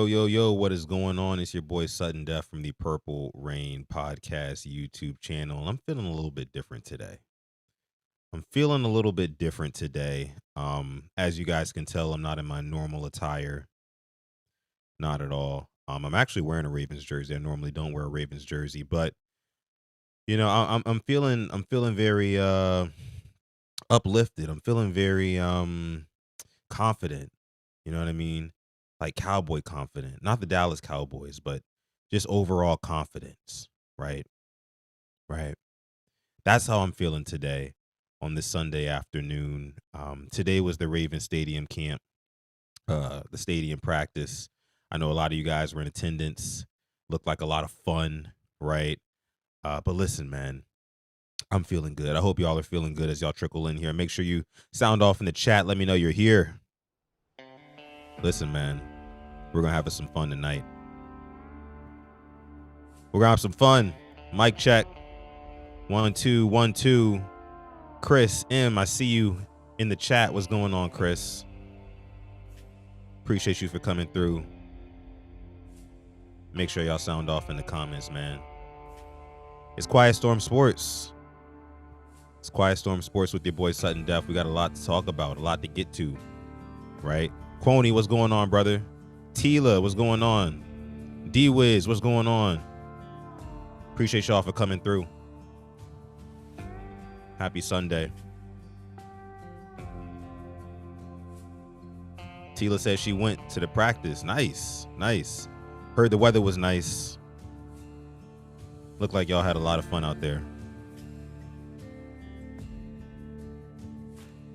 Yo, what is going on? It's your boy Sudden Death from the Purple Rain Podcast YouTube channel. I'm feeling a little bit different today. As you guys can tell, I'm not in my normal attire. Not at all. I'm actually wearing a Ravens jersey. I normally don't wear a Ravens jersey, but I'm feeling very uplifted. I'm feeling very confident. You know what I mean? Like cowboy confident. Not the Dallas Cowboys, but just overall confidence. Right. Right. That's how I'm feeling today on this Sunday afternoon. Today was the Ravens Stadium camp, the stadium practice. I know a lot of you guys were in attendance. Looked like a lot of fun, right? But listen, man, I'm feeling good. I hope y'all are feeling good as y'all trickle in here. Make sure you sound off in the chat. Let me know you're here. Listen, man, we're going to have some fun tonight. We're going to have some fun. Mic check. 1, 2, 1, 2. Chris M, I see you in the chat. What's going on, Chris? Appreciate you for coming through. Make sure y'all sound off in the comments, man. It's Quiet Storm Sports. It's Quiet Storm Sports with your boy Sudden Death. We got a lot to talk about, a lot to get to, right? Quoney, what's going on, brother? Tila, what's going on? D-Wiz, what's going on? Appreciate y'all for coming through. Happy Sunday. Tila says she went to the practice. Nice. Heard the weather was nice. Looked like y'all had a lot of fun out there.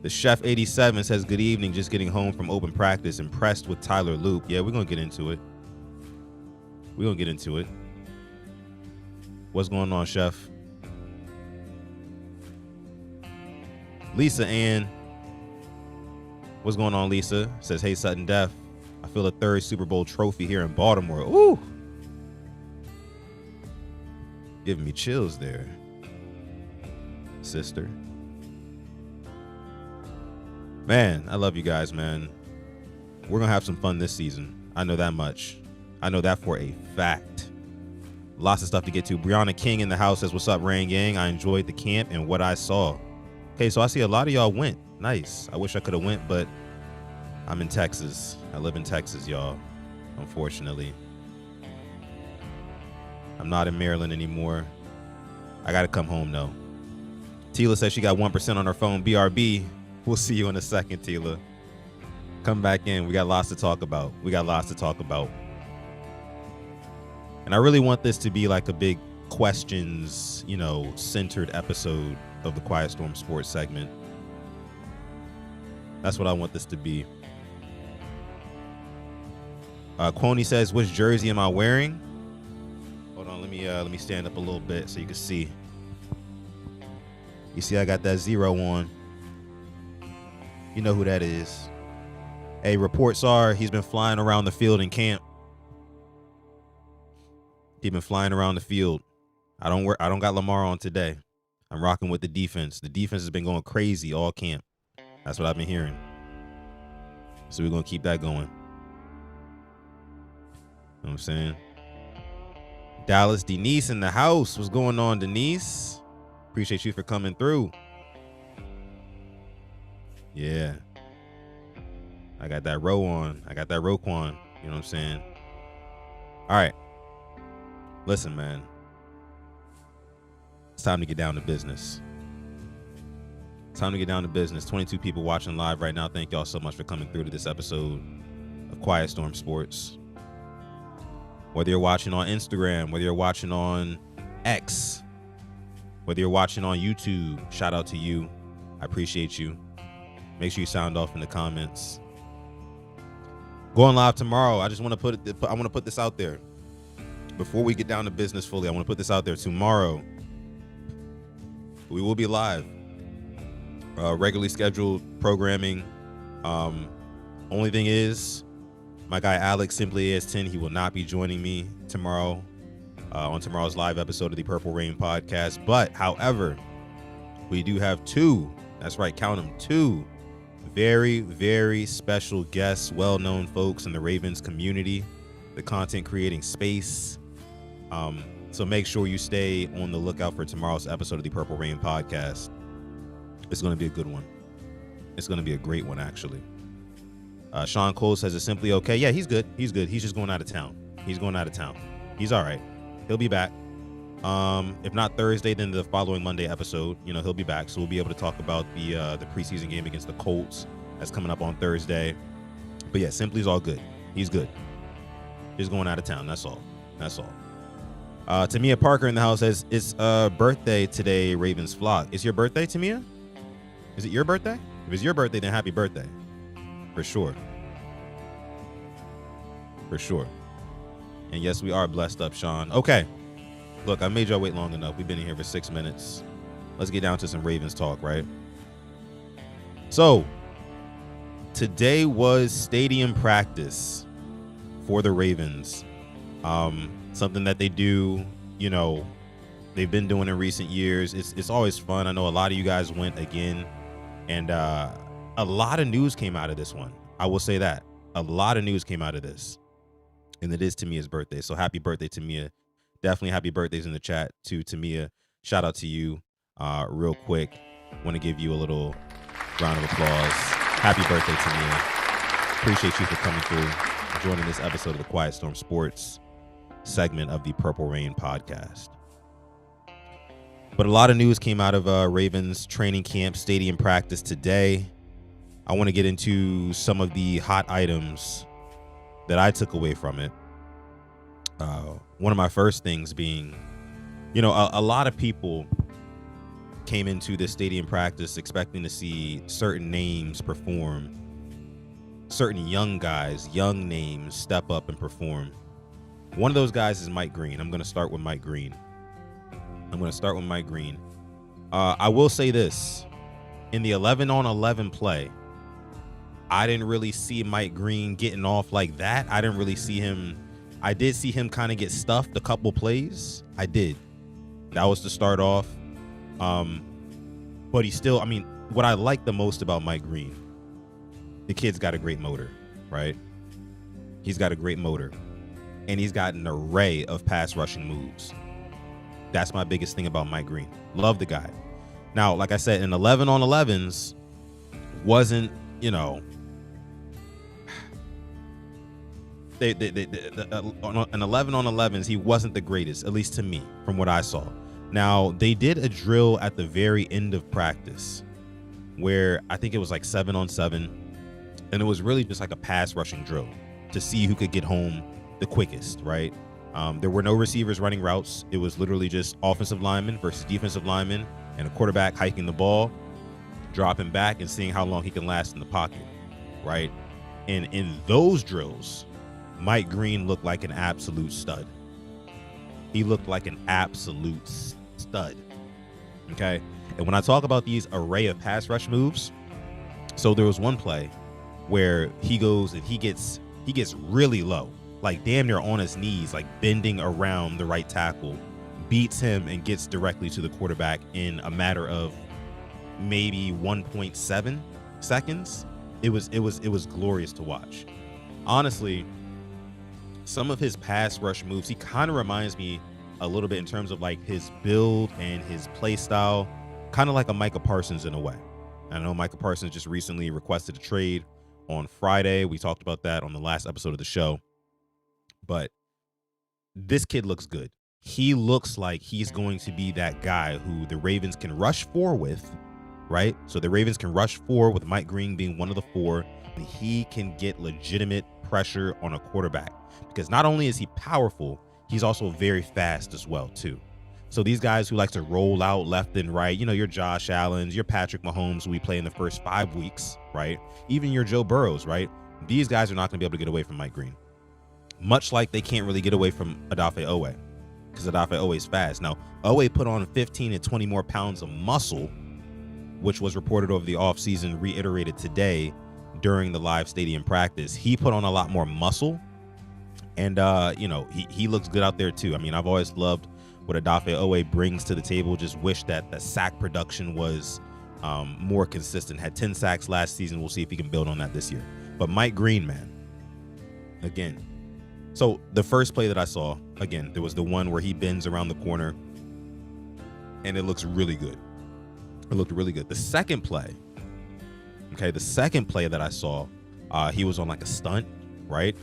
The Chef 87 says, good evening, just getting home from open practice. Impressed with Tyler Loop. Yeah, we're going to get into it. What's going on, Chef? Lisa Ann. What's going on, Lisa? Says, hey, Sudden Death. I feel a third Super Bowl trophy here in Baltimore. Ooh. Giving me chills there, sister. Man, I love you guys, man. We're going to have some fun this season. I know that much. I know that for a fact. Lots of stuff to get to. Brianna King in the house says, what's up, Rain Gang? I enjoyed the camp and what I saw. Okay, so I see a lot of y'all went. Nice. I wish I could have went, but I'm in Texas. I live in Texas, y'all, unfortunately. I'm not in Maryland anymore. I got to come home, though. Tila says she got 1% on her phone. BRB. We'll see you in a second, Tila. Come back in. We got lots to talk about. And I really want this to be like a big questions, centered episode of the Quiet Storm Sports segment. That's what I want this to be. Quoney says, which jersey am I wearing? Hold on, let me stand up a little bit so you can see. You see I got that 0 on. You know who that is. Hey, reports are he's been flying around the field in camp. He's been flying around the field. I don't got Lamar on today. I'm rocking with the defense. The defense has been going crazy all camp. That's what I've been hearing. So we're going to keep that going. You know what I'm saying? Dallas Denise in the house. What's going on, Denise? Appreciate you for coming through. Yeah. I got that row on. I got that Roquan. You know what I'm saying? All right. Listen, man. It's time to get down to business. 22 people watching live right now. Thank y'all so much for coming through to this episode of Quiet Storm Sports. Whether you're watching on Instagram, whether you're watching on X, whether you're watching on YouTube, shout out to you. I appreciate you. Make sure you sound off in the comments. Going live tomorrow. I want to put this out there. Before we get down to business fully, I want to put this out there. Tomorrow, we will be live. Regularly scheduled programming. Only thing is, my guy Alex, Simply AS10, he will not be joining me tomorrow on tomorrow's live episode of the Purple Rain Podcast. But, however, we do have 2, that's right, count them, 2 very, very special guests, well-known folks in the Ravens community the content creating space. So make sure you stay on the lookout for tomorrow's episode of the Purple Rain podcast. It's going to be a good one. It's going to be a great one, actually. Sean Cole says it's simply okay. Yeah, he's good. He's good. He's just going out of town. He's all right. He'll be back. If not Thursday, then the following Monday episode, he'll be back. So we'll be able to talk about the preseason game against the Colts that's coming up on Thursday. But yeah, Simply's all good. He's good. Just going out of town. That's all. Tamia Parker in the house says it's birthday today, Ravens flock. It's your birthday, Tamia? Is it your birthday? If it's your birthday, then happy birthday. For sure. And yes, we are blessed up, Sean. Okay. Look, I made y'all wait long enough. We've been in here for 6 minutes. Let's get down to some Ravens talk, right? So, today was stadium practice for the Ravens. Something that they do, they've been doing in recent years. It's always fun. I know a lot of you guys went again, and a lot of news came out of this one. I will say that. A lot of news came out of this. And it is Tamia's birthday. So happy birthday, Tamia. Definitely happy birthdays in the chat to Tamia. Shout out to you real quick. Want to give you a little round of applause. Happy birthday, Tamia. Appreciate you for coming through, joining this episode of the Quiet Storm Sports segment of the Purple Rain podcast. But a lot of news came out of Ravens training camp stadium practice today. I want to get into some of the hot items that I took away from it. One of my first things being, a lot of people came into this stadium practice expecting to see certain names perform, certain young guys, young names step up and perform. One of those guys is Mike Green. I'm going to start with Mike Green. I will say this. In the 11-on-11 play, I didn't really see Mike Green getting off like that. I didn't really see him. I did see him kind of get stuffed a couple plays. I did. That was to start off. But he still, what I like the most about Mike Green, the kid's got a great motor, right? He's got a great motor. And he's got an array of pass rushing moves. That's my biggest thing about Mike Green. Love the guy. Now, like I said, in 11-on-11s wasn't, an 11-on-11s, he wasn't the greatest, at least to me, from what I saw. Now, they did a drill at the very end of practice where I think it was like 7-on-7, and it was really just like a pass rushing drill to see who could get home the quickest, right? There were no receivers running routes. It was literally just offensive linemen versus defensive linemen and a quarterback hiking the ball, dropping back and seeing how long he can last in the pocket, right? And in those drills, Mike Green looked like an absolute stud. He looked like an absolute stud, okay? And when I talk about these array of pass rush moves, so there was one play where he goes and he gets really low, like damn near on his knees, like bending around the right tackle, beats him and gets directly to the quarterback in a matter of maybe 1.7 seconds. It was glorious to watch. Honestly, some of his pass rush moves, he kind of reminds me a little bit in terms of like his build and his play style, kind of like a Micah Parsons in a way. I know Micah Parsons just recently requested a trade on Friday. We talked about that on the last episode of the show. But this kid looks good. He looks like he's going to be that guy who the Ravens can rush for with, right? So the Ravens can rush for with Mike Green being one of the four, and he can get legitimate pressure on a quarterback. Because not only is he powerful, he's also very fast as well, too. So these guys who like to roll out left and right, your Josh Allens, your Patrick Mahomes, who we play in the first 5 weeks, right? Even your Joe Burrows, right? These guys are not going to be able to get away from Mike Green. Much like they can't really get away from Odafe Owe, because Odafe Owe is fast. Now, Owe put on 15 and 20 more pounds of muscle, which was reported over the offseason, reiterated today during the live stadium practice. He put on a lot more muscle, and he looks good out there too. I've always loved what Odafe Owe brings to the table. Just wish that the sack production was more consistent. Had 10 sacks last season. We'll see if he can build on that this year. But Mike Green, man, again, So the first play that I saw, again, there was the one where he bends around the corner, and it looks really good. It looked really good. The second play that I saw, he was on like a stunt, right?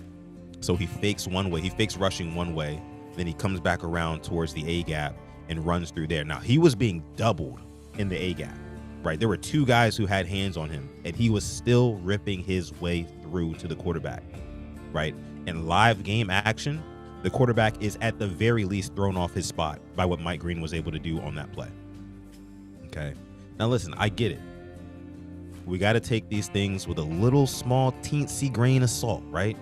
So he fakes one way. He fakes rushing one way. Then he comes back around towards the A gap and runs through there. Now, he was being doubled in the A gap, right? There were two guys who had hands on him, and he was still ripping his way through to the quarterback, right? In live game action, the quarterback is at the very least thrown off his spot by what Mike Green was able to do on that play. Okay. Now, listen, I get it. We got to take these things with a little small teensy grain of salt, right?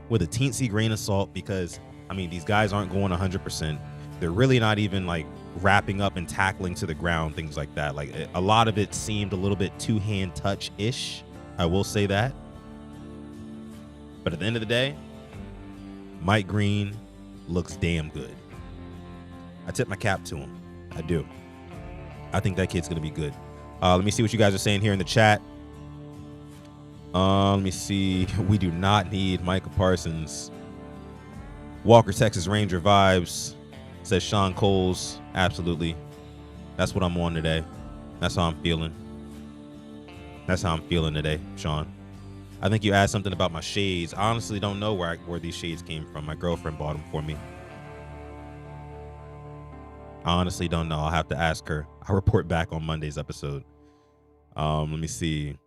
With a teensy grain of salt, because, I mean, these guys aren't going 100%. They're really not even like wrapping up and tackling to the ground, things like that. Like a lot of it seemed a little bit two-hand touch-ish. I will say that. But at the end of the day, Mike Green looks damn good. I tip my cap to him. I do. I think that kid's going to be good. Let me see what you guys are saying here in the chat. Let me see. We do not need Micah Parsons. Walker, Texas Ranger vibes, says Sean Coles. Absolutely. That's what I'm on today. That's how I'm feeling. That's how I'm feeling today, Sean. I think you asked something about my shades. I honestly don't know where these shades came from. My girlfriend bought them for me. I honestly don't know. I'll have to ask her. I'll report back on Monday's episode. Let me see.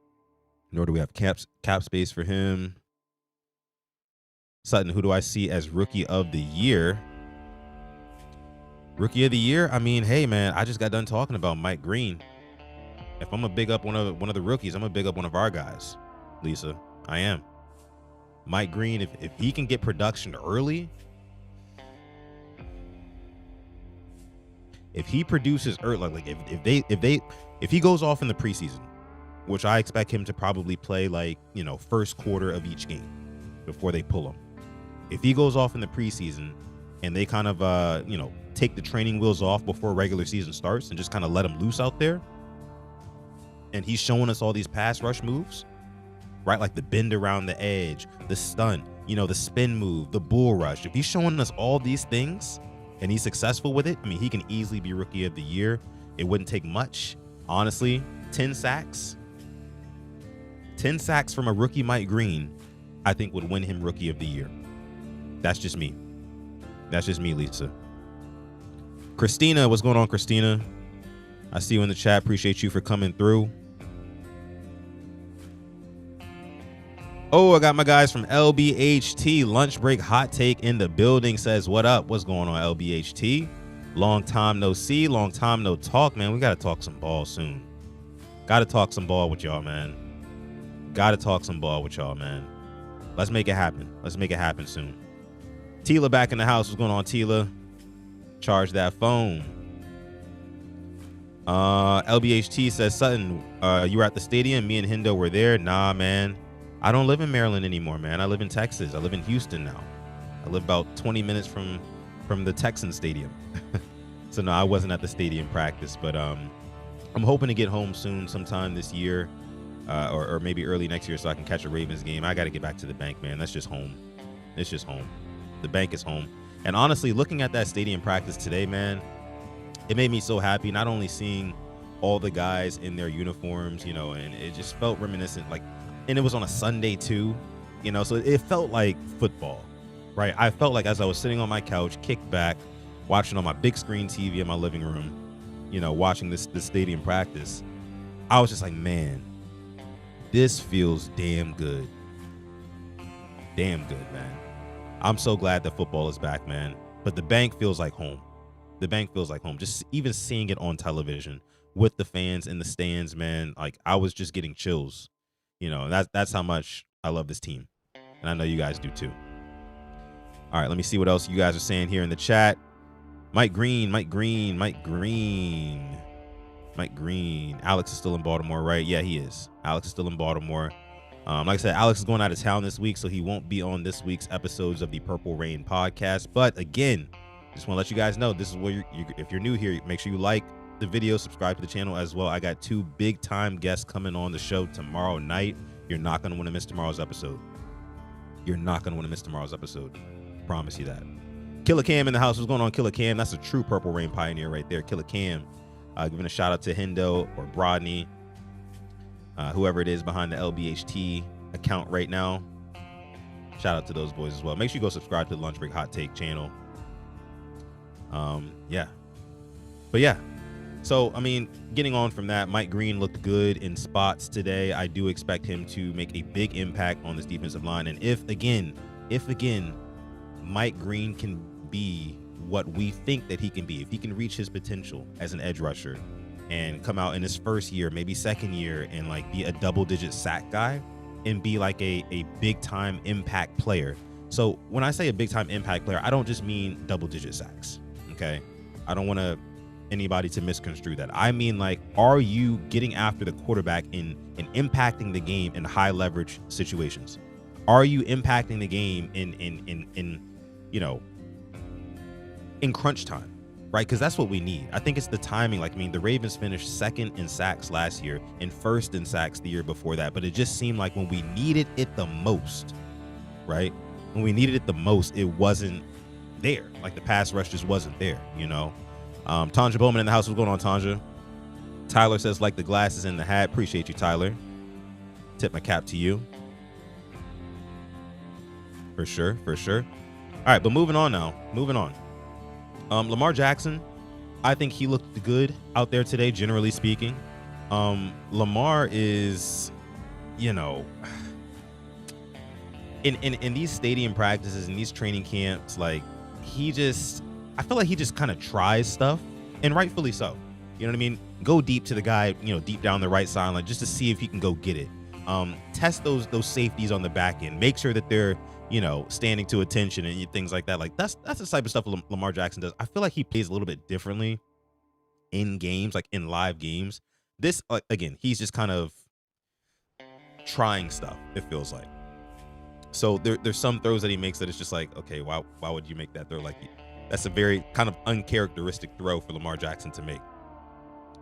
Nor do we have cap space for him. Sutton, who do I see as rookie of the year? Rookie of the year? I mean, hey, man, I just got done talking about Mike Green. If I'm going to big up one of the rookies, I'm going to big up one of our guys, Lisa. I am. Mike Green, if he can get production early, if he produces early, like if he goes off in the preseason, which I expect him to probably play like, first quarter of each game before they pull him. If he goes off in the preseason and they kind of, take the training wheels off before regular season starts and just kind of let him loose out there, and he's showing us all these pass rush moves, right? Like the bend around the edge, the stunt, the spin move, the bull rush. If he's showing us all these things and he's successful with it, I mean, he can easily be rookie of the year. It wouldn't take much. Honestly, 10 sacks from a rookie Mike Green, I think would win him rookie of the year. That's just me. That's just me, Lisa. Christina, what's going on, Christina? I see you in the chat. Appreciate you for coming through. Oh, I got my guys from LBHT. Lunch break hot take in the building. Says, what up? What's going on, LBHT? Long time no see. Long time no talk, man. We got to talk some ball soon. Got to talk some ball with y'all, man. Got to talk some ball with y'all, man. Let's make it happen. Let's make it happen soon. Tila back in the house. What's going on, Tila? Charge that phone. LBHT says, Sutton, you were at the stadium. Me and Hendo were there. Nah, man. I don't live in Maryland anymore, man. I live in Texas. I live in Houston now. I live about 20 minutes from the Texans stadium. So no, I wasn't at the stadium practice, but I'm hoping to get home soon, sometime this year, or maybe early next year, so I can catch a Ravens game. I got to get back to the bank, man. That's just home. It's just home. The bank is home. And honestly, looking at that stadium practice today, man, it made me so happy. Not only seeing all the guys in their uniforms, and it just felt reminiscent, like. And it was on a Sunday too, so it felt like football, right? I felt like as I was sitting on my couch, kicked back, watching on my big screen TV in my living room, watching this stadium practice, I was just like, man, this feels damn good. Damn good, man. I'm so glad that football is back, man. But the bank feels like home. The bank feels like home. Just even seeing it on television with the fans in the stands, man, like I was just getting chills. That's how much I love this team. And I know you guys do too. All right, let me see what else you guys are saying here in the chat. Mike Green. Alex is still in Baltimore, right? Yeah, he is. Alex is still in Baltimore. Like I said, Alex is going out of town this week, so he won't be on this week's episodes of the Purple Rain podcast. But again, just want to let you guys know, this is where if you're new here, make sure you like the video, subscribe to the channel as well. I got 2 big time guests coming on the show tomorrow night. You're not going to want to miss tomorrow's episode. You're not going to want to miss tomorrow's episode. Promise you that. Killer Cam in the house. What's going on, Killer Cam? That's a true Purple Rain pioneer right there. Killer Cam. Giving a shout out to Hendo or Brodney, whoever it is behind the LBHT account right now. Shout out to those boys as well. Make sure you go subscribe to the Lunch Break Hot Take channel. Yeah. But yeah. So, I mean, getting on from that, Mike Green looked good in spots today. I do expect him to make a big impact on this defensive line. And if again, Mike Green can be what we think that he can be, if he can reach his potential as an edge rusher and come out in his first year, maybe second year, and like be a double-digit sack guy and be like a big-time impact player. So when I say a big-time impact player, I don't just mean double-digit sacks, okay? I don't want anybody to misconstrue that. I mean, like, are you getting after the quarterback in impacting the game in high leverage situations? Are you impacting the game in you know, in crunch time, right? Because that's what we need. I think it's the timing. Like, I mean, the Ravens finished second in sacks last year and first in sacks the year before that. But it just seemed like when we needed it the most, right? When we needed it the most, it wasn't there. Like the pass rush just wasn't there, you know? Tanja Bowman in the house. What's going on, Tanja? Tyler says, like the glasses in the hat. Appreciate you, Tyler. Tip my cap to you. For sure, for sure. All right, but moving on now. Moving on. Lamar Jackson, I think he looked good out there today, generally speaking. Lamar is, you know, in these stadium practices, in these training camps, like I feel like he just kind of tries stuff, and rightfully so. You know what I mean? Go deep to the guy, you know, deep down the right sideline just to see if he can go get it. Test those safeties on the back end. Make sure that they're, you know, standing to attention and things like that. Like that's the type of stuff Lamar Jackson does. I feel like he plays a little bit differently in games, like in live games. This, like, again, he's just kind of trying stuff, it feels like. So there's some throws that he makes that it's just like, okay, why would you make that throw? Like, that's a very kind of uncharacteristic throw for Lamar Jackson to make.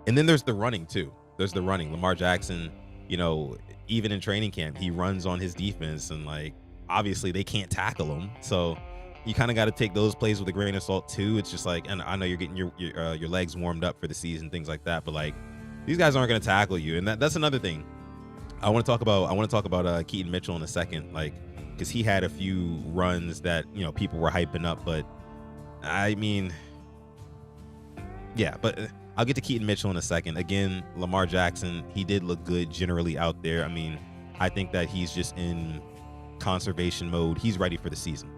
And then there's the running too. There's the running. Lamar Jackson, you know, even in training camp, he runs on his defense, and like, obviously they can't tackle him. So you kind of got to take those plays with a grain of salt too. It's just like, and I know you're getting your legs warmed up for the season, things like that, but like, these guys aren't going to tackle you. And that's another thing I want to talk about Keaton Mitchell in a second, like, because he had a few runs that, you know, people were hyping up, but I mean, yeah, but I'll get to Keaton Mitchell in a second. Again, Lamar Jackson, he did look good generally out there. I mean, I think that he's just in conservation mode. He's ready for the season,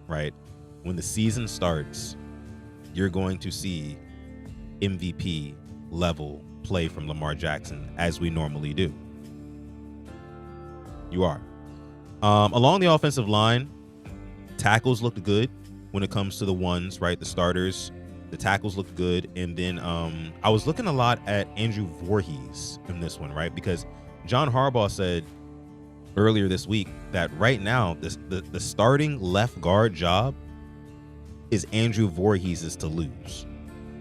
right? When the season starts, you're going to see MVP level play from Lamar Jackson, as we normally do. You are. Along the offensive line, tackles looked good when it comes to the ones, right? The starters, the tackles looked good. And then I was looking a lot at Andrew Voorhees in this one, right? Because John Harbaugh said earlier this week that right now the starting left guard job is Andrew Voorhees' to lose.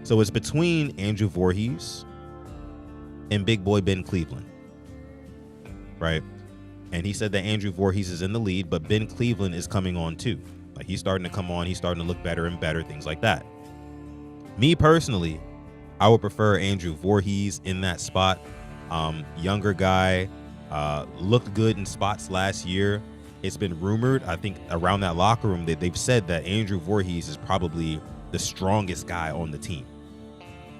So it's between Andrew Voorhees and big boy Ben Cleveland, right? And he said that Andrew Voorhees is in the lead, but Ben Cleveland is coming on too. Like, he's starting to come on. He's starting to look better and better, things like that. Me personally, I would prefer Andrew Voorhees in that spot. Younger guy, looked good in spots last year. It's been rumored, I think, around that locker room that they've said that Andrew Voorhees is probably the strongest guy on the team.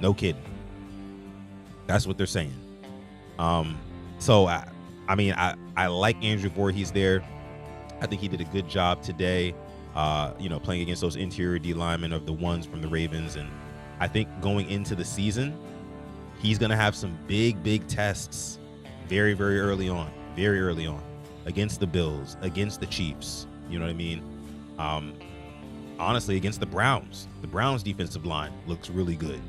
No kidding. That's what they're saying. So I mean, I like Andrew Voorhees there. I think he did a good job today, you know, playing against those interior D linemen of the ones from the Ravens. And I think going into the season, he's going to have some big tests very, very early on, against the Bills, against the Chiefs. You know what I mean? Honestly, against the Browns. The Browns defensive line looks really good.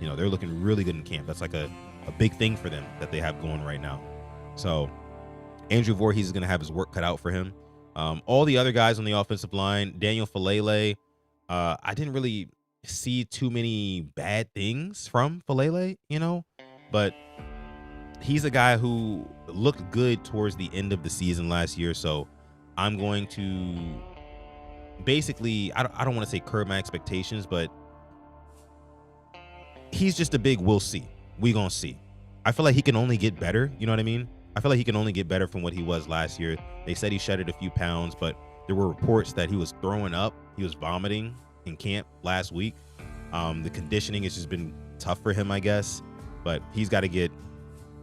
You know, they're looking really good in camp. That's like a big thing for them that they have going right now. So Andrew Voorhees is going to have his work cut out for him. All the other guys on the offensive line, Daniel Falele, I didn't really see too many bad things from Falele, you know, but he's a guy who looked good towards the end of the season last year. So I'm going to basically, I don't want to say curb my expectations, but he's just a big we'll see. We gonna see. I feel like he can only get better. You know what I mean? I feel like he can only get better from what he was last year. They said he shedded a few pounds, but there were reports that he was throwing up. He was vomiting in camp last week. The conditioning has just been tough for him, I guess. But he's got to get right.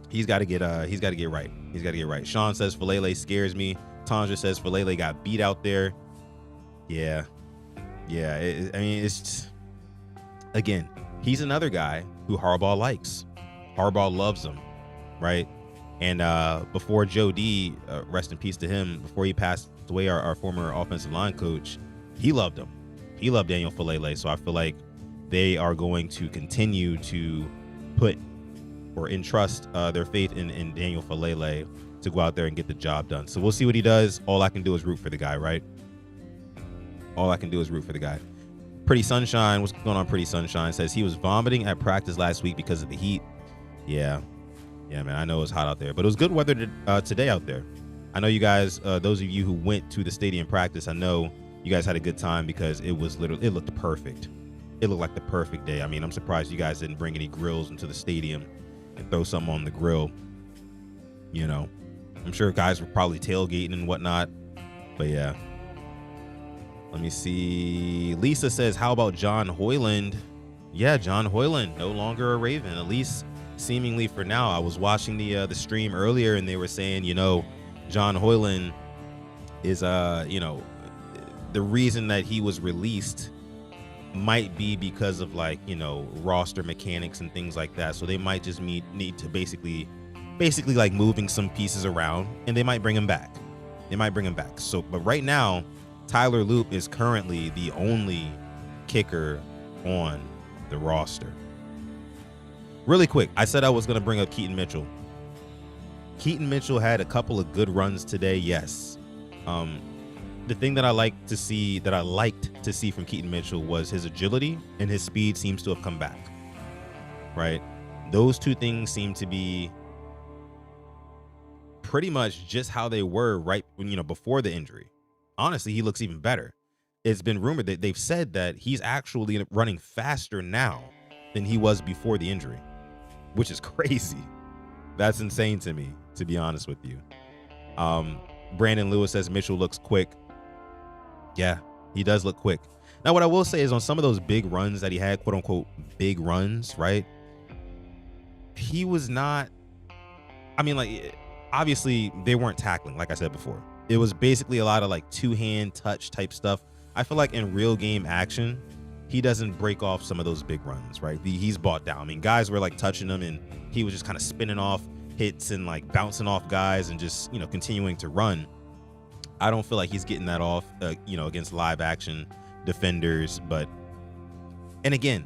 He's got to get right. Sean says Falele scares me. Tanja says Falele got beat out there. Yeah. I mean, it's just, again, he's another guy who Harbaugh likes. Harbaugh loves him, right? And before Joe D, rest in peace to him, before he passed away, our former offensive line coach, he loved him. He loved Daniel Falele. So I feel like they are going to continue to put or entrust their faith in Daniel Falele to go out there and get the job done. So we'll see what he does. All I can do is root for the guy, right? All I can do is root for the guy. Pretty Sunshine, what's going on, Pretty Sunshine? Says he was vomiting at practice last week because of the heat. Yeah, man, I know it was hot out there, but it was good weather today out there. I know you guys, those of you who went to the stadium practice, I know you guys had a good time because it was literally, it looked perfect. It looked like the perfect day. I mean, I'm surprised you guys didn't bring any grills into the stadium and throw something on the grill. You know, I'm sure guys were probably tailgating and whatnot, but yeah. Let me see. Lisa says, how about John Hoyland? Yeah, John Hoyland, no longer a Raven, at least seemingly for now. I was watching the stream earlier and they were saying, you know, John Hoyland is, you know, the reason that he was released might be because of, like, you know, roster mechanics and things like that. So they might just need to basically like moving some pieces around, and they might bring him back. So, but right now, Tyler Loop is currently the only kicker on the roster. Really quick, I said I was going to bring up Keaton Mitchell. Keaton Mitchell had a couple of good runs today, yes. The thing that I liked to see from Keaton Mitchell was his agility, and his speed seems to have come back. Right? Those two things seem to be pretty much just how they were right when, you know, before the injury. Honestly, he looks even better. It's been rumored that they've said that he's actually running faster now than he was before the injury, which is crazy. That's insane to me, to be honest with you. Brandon Lewis says Mitchell looks quick. Yeah, he does look quick. Now, what I will say is on some of those big runs that he had, quote unquote, big runs, right? He was not, I mean, like, obviously they weren't tackling, like I said before. It was basically a lot of like two-hand touch type stuff. I feel like in real game action, he doesn't break off some of those big runs, right? He's bought down. I mean, guys were like touching him and he was just kind of spinning off hits and like bouncing off guys and just, you know, continuing to run. I don't feel like he's getting that off, you know, against live action defenders. But, and again,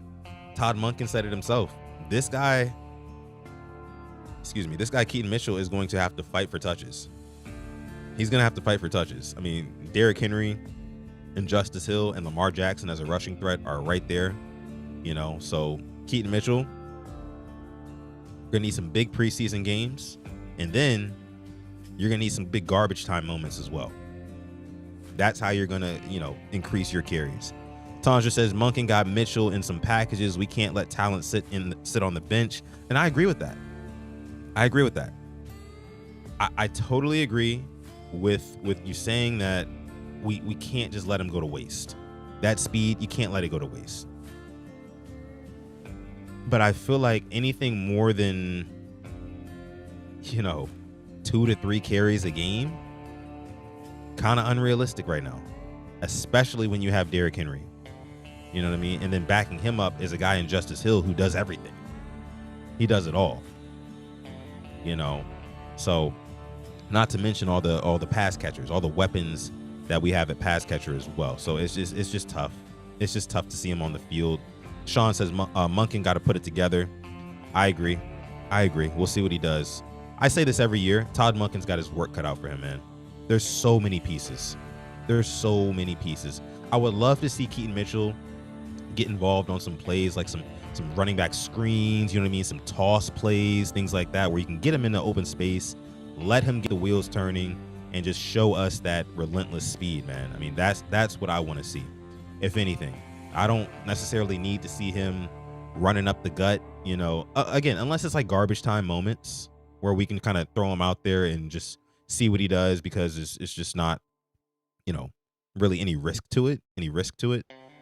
Todd Monken said it himself. This guy Keaton Mitchell is going to have to fight for touches. He's going to have to fight for touches. I mean, Derrick Henry and Justice Hill and Lamar Jackson as a rushing threat are right there, you know. So Keaton Mitchell, we're going to need some big preseason games, and then you're going to need some big garbage time moments as well. That's how you're going to, you know, increase your carries. Tanja says Monken got Mitchell in some packages. We can't let talent sit on the bench. And I agree with that. I totally agree with you saying that we can't just let him go to waste. That speed, you can't let it go to waste. But I feel like anything more than, you know, 2 to 3 carries a game, kind of unrealistic right now, especially when you have Derrick Henry. You know what I mean? And then backing him up is a guy in Justice Hill who does everything. He does it all. You know, so not to mention all the pass catchers, all the weapons that we have at pass catcher as well. So it's just tough. It's just tough to see him on the field. Sean says Monken got to put it together. I agree. We'll see what he does. I say this every year. Todd Monken's got his work cut out for him, man. There's so many pieces. I would love to see Keaton Mitchell get involved on some plays, like some running back screens, you know what I mean? Some toss plays, things like that, where you can get him in the open space, let him get the wheels turning, and just show us that relentless speed, man. I mean, that's what I want to see. If anything, I don't necessarily need to see him running up the gut, again, unless it's like garbage time moments where we can kind of throw him out there and just see what he does, because it's just not, really any risk to it.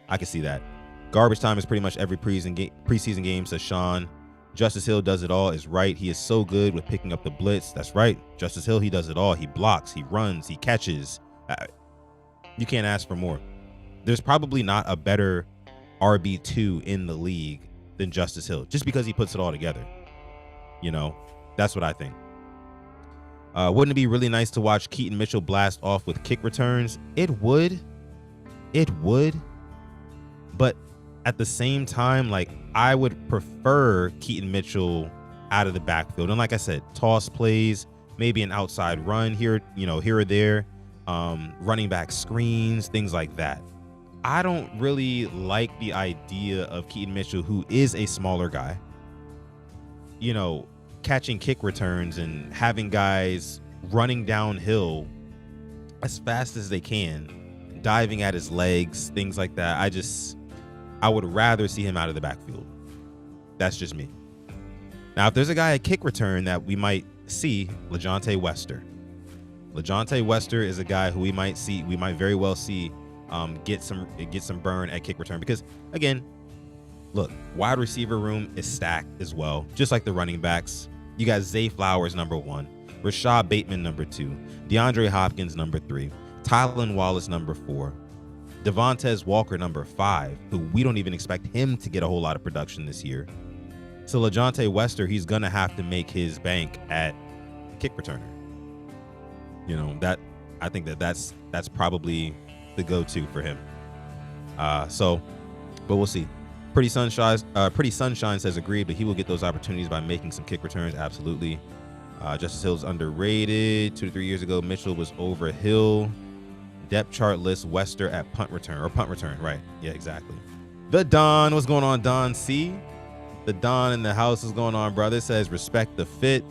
I can see that. Garbage time is pretty much every preseason game, says Sean. Justice Hill does it all is right. He is so good with picking up the blitz. That's right. Justice Hill, he does it all. He blocks, he runs, he catches. You can't ask for more. There's probably not a better RB2 in the league than Justice Hill, just because he puts it all together. That's what I think. Wouldn't it be really nice to watch Keaton Mitchell blast off with kick returns? It would. But at the same time, like, I would prefer Keaton Mitchell out of the backfield. And like I said, toss plays, maybe an outside run here or there, running back screens, things like that. I don't really like the idea of Keaton Mitchell, who is a smaller guy, catching kick returns and having guys running downhill as fast as they can, diving at his legs, things like that. I would rather see him out of the backfield. That's just me. Now, if there's a guy at kick return that we might see, LaJohntay Wester. LaJohntay Wester is a guy who we might very well see get some burn at kick return, because again, look, wide receiver room is stacked as well, just like the running backs. You got Zay Flowers, number 1, Rashad Bateman, number 2, DeAndre Hopkins, number 3, Tylan Wallace, number 4, Devontae Walker, number 5, who we don't even expect him to get a whole lot of production this year. So LaJohntay Wester, he's gonna have to make his bank at kick returner. That I think that's probably the go-to for him. But we'll see. Pretty Sunshine says agreed, but he will get those opportunities by making some kick returns. Absolutely. Justice Hill's underrated. 2 to 3 years ago, Mitchell was over Hill. Depth chart lists Wester at punt return. Right. Yeah, exactly. The Don, what's going on, Don C? The Don in the house, what's going on, brother? Says respect the fit.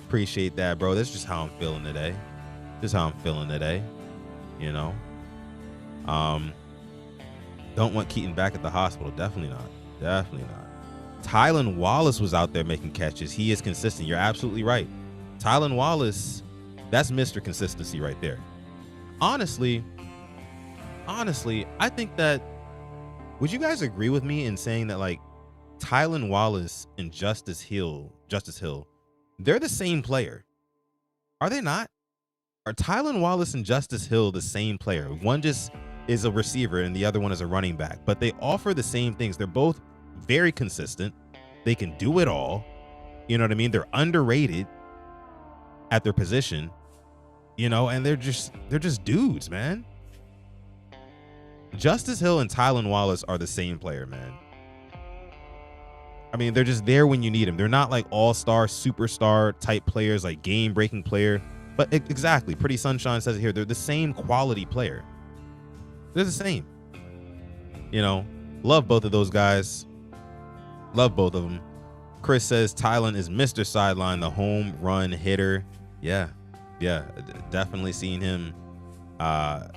Appreciate that, bro. That's just how I'm feeling today. Don't want Keaton back at the hospital. Definitely not. Tylan Wallace was out there making catches. He is consistent. You're absolutely right. Tylan Wallace, that's Mr. Consistency right there. Honestly, I think that, would you guys agree with me in saying that, like, Tylan Wallace and Justice Hill, they're the same player? Are they not? Are Tylan Wallace and Justice Hill the same player? One just is a receiver and the other one is a running back, but they offer the same things. They're both very consistent. They can do it all. You know what I mean? They're underrated at their position, and they're just dudes, man. Justice Hill and Tylan Wallace are the same player, man. I mean, they're just there when you need them. They're not like all-star, superstar type players, like game-breaking player. But exactly, Pretty Sunshine says it here. They're the same quality player. They're the same. Love both of those guys. Love both of them. Chris says Tylan is Mr. Sideline, the home run hitter. Yeah, definitely seen him. I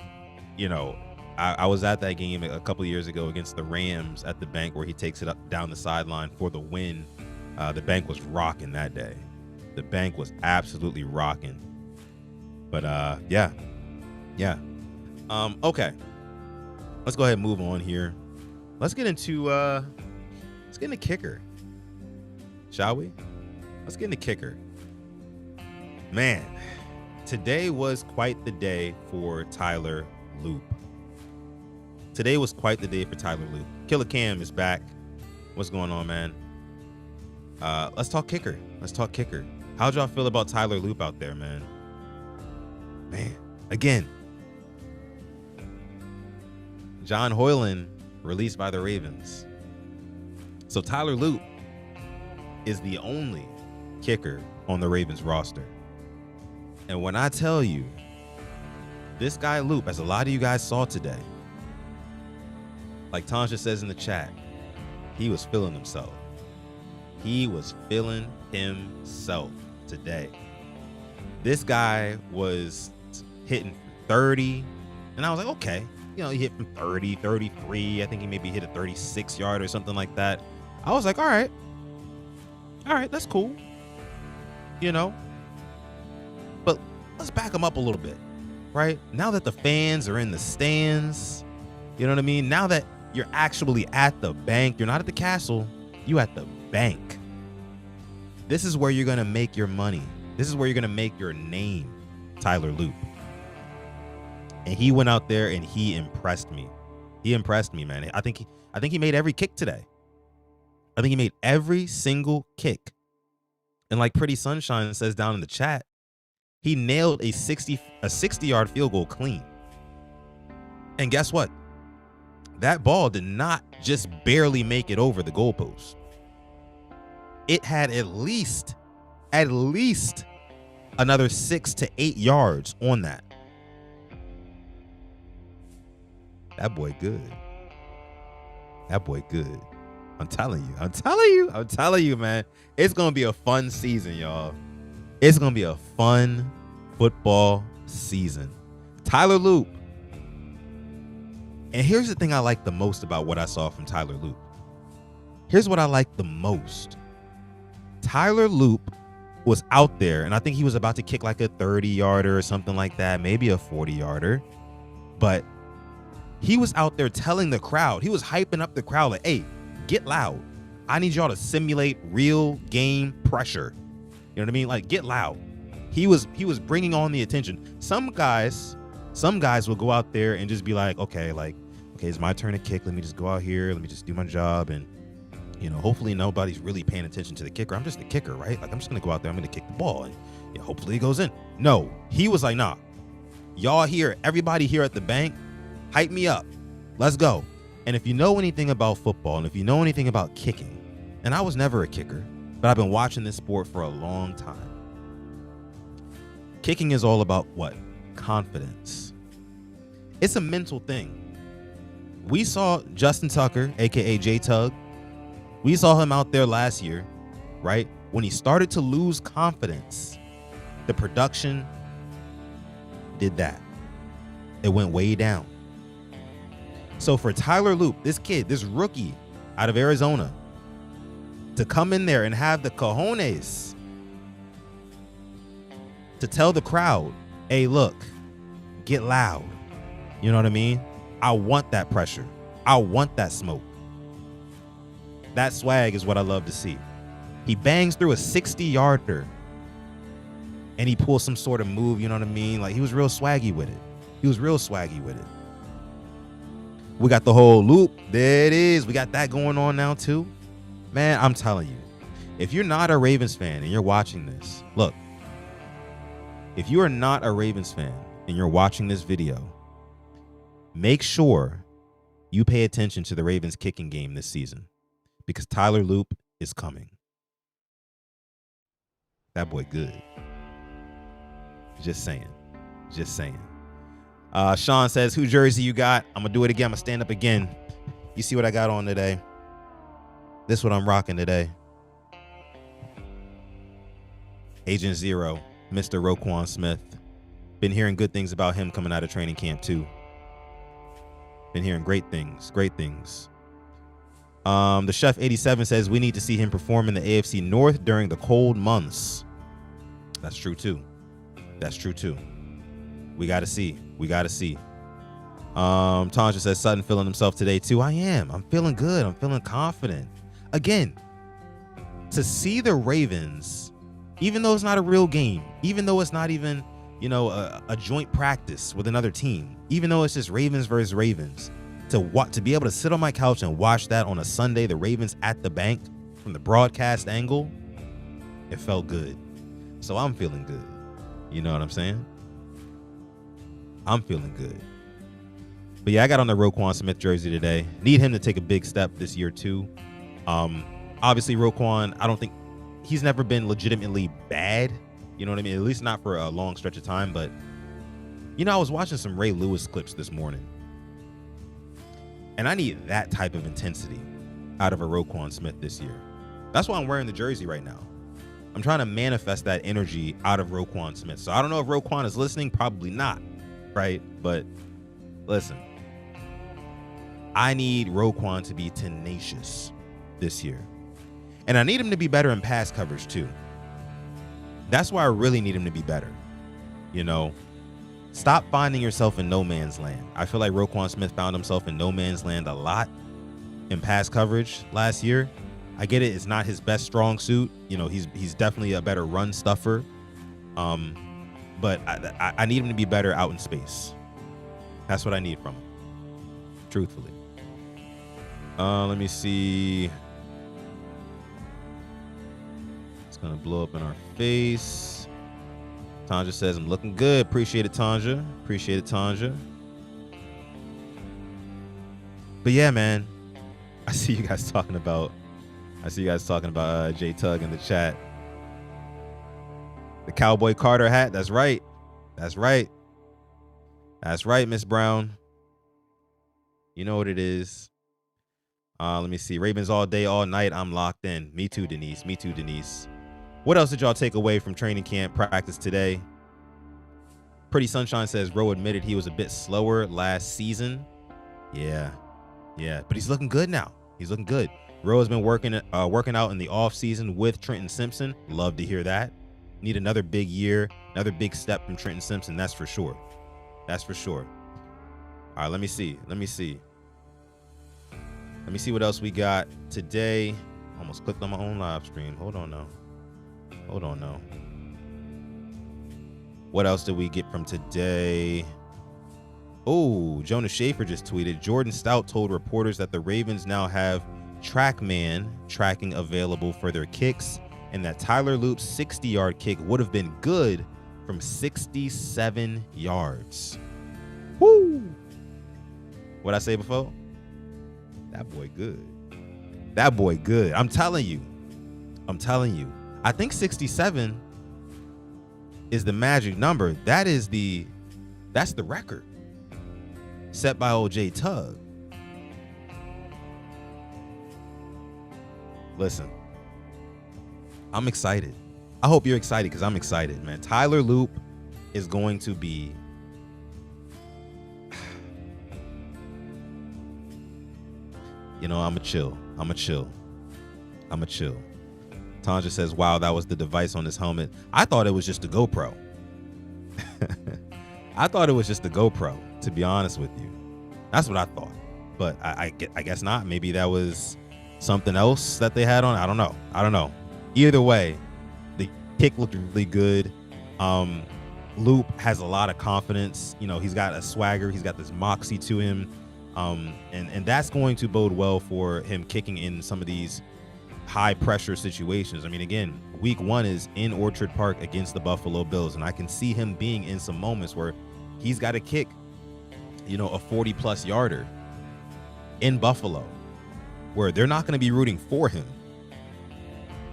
was at that game a couple of years ago against the Rams at the bank, where he takes it up down the sideline for the win. The bank was rocking that day. The bank was absolutely rocking. But yeah. Okay. Let's go ahead and move on here. Let's get into kicker. Shall we? Let's get into kicker. Man, today was quite the day for Tyler Loop. Killer Cam is back. What's going on, man? Let's talk kicker. How'd y'all feel about Tyler Loop out there, man? Man, again, John Hoyland released by the Ravens. So Tyler Loop is the only kicker on the Ravens roster. And when I tell you, this guy Loop, as a lot of you guys saw today, like Tanja says in the chat, he was feeling himself. Today. This guy was hitting 30. And I was like, okay, he hit from 30, 33. I think he maybe hit a 36 yard or something like that. I was like, all right, that's cool. But let's back him up a little bit, right? Now that the fans are in the stands, you know what I mean? Now that you're actually at the bank, you're not at the castle, you at the bank. This is where you're going to make your money. This is where you're going to make your name, Tyler Loop. And he went out there and he impressed me. He impressed me, man. I think he made every kick today. I think he made every single kick. And like Pretty Sunshine says down in the chat, he nailed a 60-yard field goal clean. And guess what? That ball did not just barely make it over the goalpost. It had at least another 6 to 8 yards on that. That boy good. That boy good. I'm telling you, man. It's going to be a fun season, y'all. It's going to be a fun football season. Tyler Loop. And here's the thing I like the most about what I saw from Tyler Loop. Here's what I like the most. Tyler Loop was out there, and I think he was about to kick like a 30-yarder or something like that, maybe a 40-yarder. But he was out there telling the crowd, he was hyping up the crowd like, hey, get loud. I need y'all to simulate real game pressure. You know what I mean? Like, get loud. He was bringing on the attention. Some guys will go out there and just be like, okay, it's my turn to kick. Let me just go out here. Let me just do my job. And, hopefully nobody's really paying attention to the kicker. I'm just the kicker, right? Like, I'm just going to go out there. I'm going to kick the ball. And hopefully it goes in. No, he was like, nah, y'all here, everybody here at the bank, hype me up. Let's go. And if you know anything about football and if you know anything about kicking, and I was never a kicker, but I've been watching this sport for a long time. Kicking is all about what? Confidence. It's a mental thing. We saw Justin Tucker, aka J Tug. We saw him out there last year, right? When he started to lose confidence, the production did that. It went way down. So for Tyler Loop, this kid, this rookie out of Arizona, to come in there and have the cojones to tell the crowd, hey, look, get loud. You know what I mean? I want that pressure. I want that smoke. That swag is what I love to see. He bangs through a 60-yarder and he pulls some sort of move, you know what I mean? Like, he was real swaggy with it. We got the whole loop. There it is. We got that going on now too. Man, I'm telling you, if you're not a Ravens fan and you're watching this, look, if you are not a Ravens fan and you're watching this video, make sure you pay attention to the Ravens kicking game this season because Tyler Loop is coming. That boy good. Just saying. Sean says, who jersey you got? I'm going to do it again. I'm going to stand up again. You see what I got on today? This is what I'm rocking today. Agent Zero, Mr. Roquan Smith. Been hearing good things about him coming out of training camp too. Been hearing great things. The Chef 87 says we need to see him perform in the AFC North during the cold months. That's true too. We got to see. Tanja says Sutton feeling himself today too. I am. I'm feeling good. I'm feeling confident. Again, to see the Ravens, even though it's not a real game, even though it's not even, a joint practice with another team, even though it's just Ravens versus Ravens, to be able to sit on my couch and watch that on a Sunday, the Ravens at the bank from the broadcast angle, it felt good. So I'm feeling good. You know what I'm saying? I'm feeling good. But yeah, I got on the Roquan Smith jersey today. Need him to take a big step this year too. Obviously Roquan, I don't think he's never been legitimately bad. You know what I mean? At least not for a long stretch of time. But, I was watching some Ray Lewis clips this morning. And I need that type of intensity out of a Roquan Smith this year. That's why I'm wearing the jersey right now. I'm trying to manifest that energy out of Roquan Smith. So I don't know if Roquan is listening. Probably not. right? But listen, I need Roquan to be tenacious this year. And I need him to be better in pass coverage too. That's why I really need him to be better. You know, stop finding yourself in no man's land. I feel like Roquan Smith found himself in no man's land a lot in pass coverage last year. I get it. It's not his best strong suit. You know, he's definitely a better run stuffer. But I need him to be better out in space. That's what I need from him, truthfully. Let me see. It's gonna blow up in our face. Tanja says, I'm looking good. Appreciate it, Tanja. Appreciate it, Tanja. But yeah, man, I see you guys talking about J Tug in the chat. The Cowboy Carter hat. That's right. That's right. That's right, Miss Brown. You know what it is. Let me see. Ravens all day, all night. I'm locked in. Me too, Denise. Me too, Denise. What else did y'all take away from training camp practice today? Pretty Sunshine says Rowe admitted he was a bit slower last season. Yeah. But he's looking good now. He's looking good. Rowe has been working out in the offseason with Trenton Simpson. Love to hear that. Need another big year, another big step from Trenton Simpson. That's for sure. That's for sure. All right, let me see what else we got today. Almost clicked on my own live stream. Hold on now. What else did we get from today? Oh, Jonas Schaefer just tweeted, Jordan Stout told reporters that the Ravens now have TrackMan tracking available for their kicks, and that Tyler Loop's 60-yard kick would have been good from 67 yards. Woo! What'd I say before? That boy good. That boy good. I'm telling you. I think 67 is the magic number. That's the record set by old J Tug. Listen, I'm excited. I hope you're excited because I'm excited, man. Tyler Loop is going to be I'm a chill. Tanja says, wow, that was the device on his helmet. I thought it was just a GoPro. To be honest with you. That's what I thought. But I guess not. Maybe that was something else that they had on. I don't know. Either way, the kick looked really good. Loop has a lot of confidence. He's got a swagger. He's got this moxie to him. And that's going to bode well for him kicking in some of these high pressure situations. I mean, again, week 1 is in Orchard Park against the Buffalo Bills, and I can see him being in some moments where he's got to kick, a 40+ yarder in Buffalo, where they're not going to be rooting for him.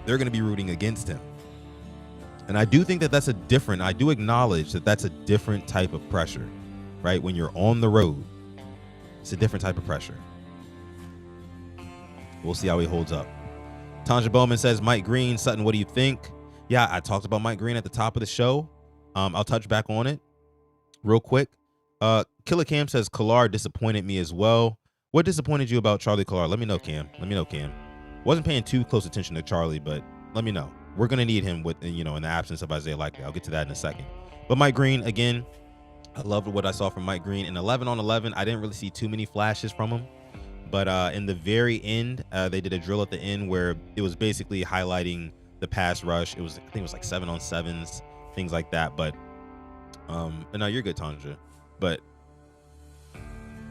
They're going to be rooting against him. And I do think that I do acknowledge that that's a different type of pressure, right? When you're on the road, it's a different type of pressure. We'll see how he holds up. Tanja Bowman says, Mike Green, Sutton, what do you think? Yeah, I talked about Mike Green at the top of the show. I'll touch back on it real quick. Killer Cam says, Kallard disappointed me as well. What disappointed you about Charlie Kallard? Let me know, Cam. Wasn't paying too close attention to Charlie, but let me know. We're going to need him in the absence of Isaiah Likely. I'll get to that in a second. But Mike Green, again, I loved what I saw from Mike Green. In 11 on 11, I didn't really see too many flashes from him. But in the very end, they did a drill at the end where it was basically highlighting the pass rush. I think it was like 7-on-7s, things like that. But no, you're good, Tanja. But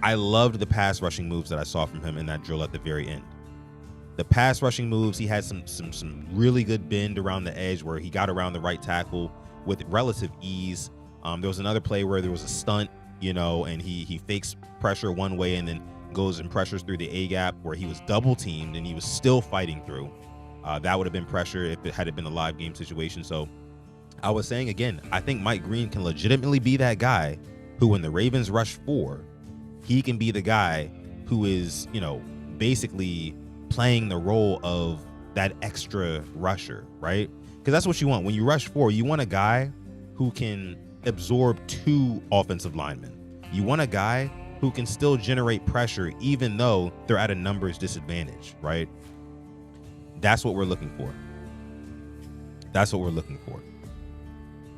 I loved the pass rushing moves that I saw from him in that drill at the very end. The pass rushing moves, he had some really good bend around the edge where he got around the right tackle with relative ease. There was another play where there was a stunt, and he fakes pressure one way and then goes and pressures through the A gap where he was double teamed and he was still fighting through. That would have been pressure if it had been a live game situation. So I was saying again, I think Mike Green can legitimately be that guy who, when the Ravens rush 4, he can be the guy who is, basically playing the role of that extra rusher, right? Because that's what you want. When you rush 4, you want a guy who can absorb 2 offensive linemen. You want a guy who can still generate pressure even though they're at a numbers disadvantage, right? That's what we're looking for. That's what we're looking for.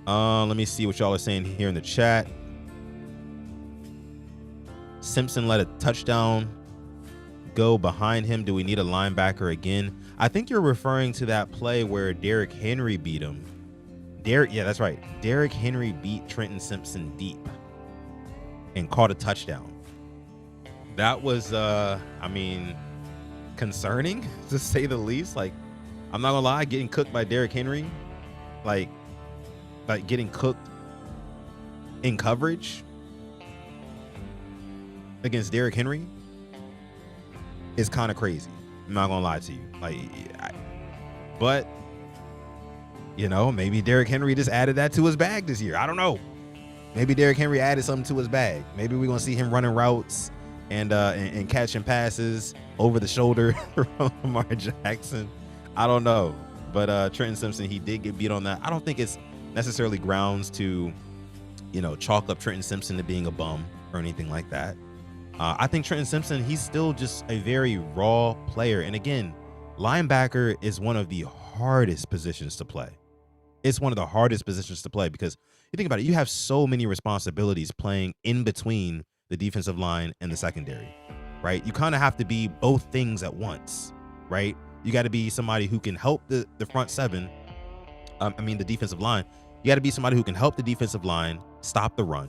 Let me see what y'all are saying here in the chat. Simpson let a touchdown go behind him. Do we need a linebacker again? I think you're referring to that play where Derrick Henry beat him. Yeah, that's right. Derrick Henry beat Trenton Simpson deep and caught a touchdown. That was, concerning to say the least. Like, I'm not gonna lie, getting cooked by Derrick Henry, like getting cooked in coverage against Derrick Henry is kind of crazy. I'm not gonna lie to you. But maybe Derrick Henry just added that to his bag this year. I don't know. Maybe Derrick Henry added something to his bag. Maybe we're gonna see him running routes and catching passes over the shoulder from Lamar Jackson. I don't know. But Trenton Simpson, he did get beat on that. I don't think it's necessarily grounds to, chalk up Trenton Simpson to being a bum or anything like that. I think Trenton Simpson, he's still just a very raw player. And again, linebacker is one of the hardest positions to play. It's one of the hardest positions to play because you think about it, you have so many responsibilities playing in between the defensive line and the secondary, right? You kind of have to be both things at once, right? You got to be somebody who can help the front seven. The defensive line. You got to be somebody who can help the defensive line stop the run.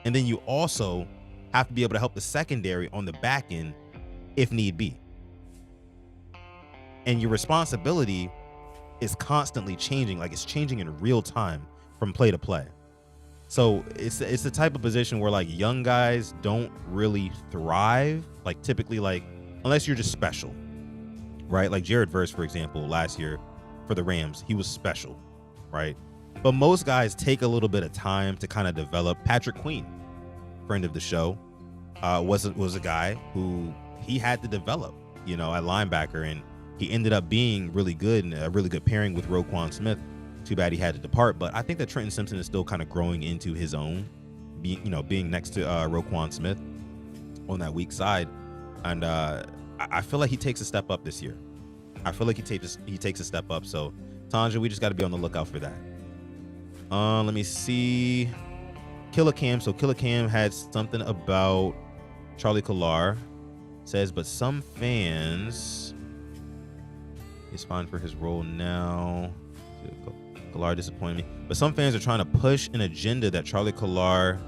And then you also have to be able to help the secondary on the back end if need be. And your responsibility is constantly changing. Like, it's changing in real time from play to play. So it's the type of position where like young guys don't really thrive. Like typically, like unless you're just special, right? Like Jared Verse, for example, last year for the Rams, he was special, right? But most guys take a little bit of time to kind of develop. Patrick Queen, friend of the show, was a guy who he had to develop, at linebacker, and he ended up being really good and a really good pairing with Roquan Smith. Too bad he had to depart, but I think that Trenton Simpson is still kind of growing into his own, being next to Roquan Smith on that weak side, and I feel like he takes a step up this year. I feel like he takes a step up. So Tanja, we just got to be on the lookout for that. Let me see. Killer Cam. So Killer Cam had something about Charlie Collar. Says, but some fans, he's fine for his role now. Collar disappointed me. But some fans are trying to push an agenda that Charlie Collar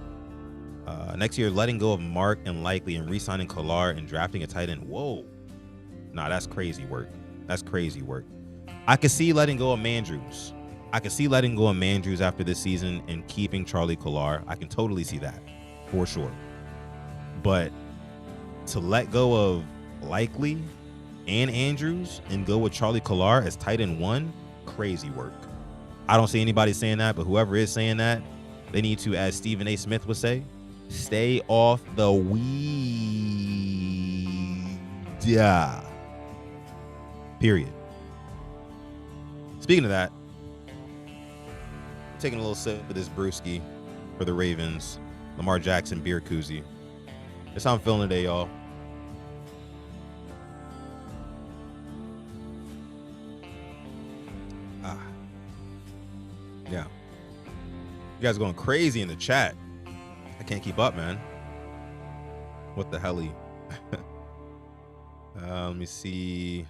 next year letting go of Mark and Likely and re-signing Collar and drafting a tight end. Whoa. Nah, that's crazy work. That's crazy work. I could see letting go of Mandrews. After this season and keeping Charlie Collar. I can totally see that for sure. But to let go of Likely and Andrews and go with Charlie Collar as tight end 1, crazy work. I don't see anybody saying that, but whoever is saying that, they need to, as Stephen A. Smith would say, stay off the weed. Yeah. Period. Speaking of that, taking a little sip of this brewski for the Ravens, Lamar Jackson beer koozie. That's how I'm feeling today, y'all. Yeah. You guys are going crazy in the chat. I can't keep up, man. What the hell? Let me see.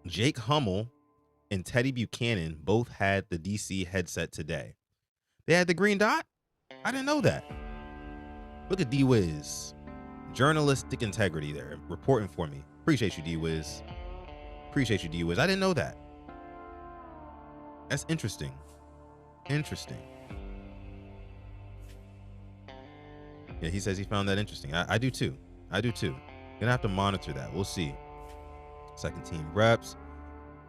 Jake Hummel and Teddy Buchanan both had the DC headset today. They had the green dot? I didn't know that. Look at D-Wiz. Journalistic integrity there. Reporting for me. Appreciate you, D-Wiz. I didn't know that. That's interesting. Yeah, he says he found that interesting. I do too. Gonna have to monitor that. We'll see. Second team reps.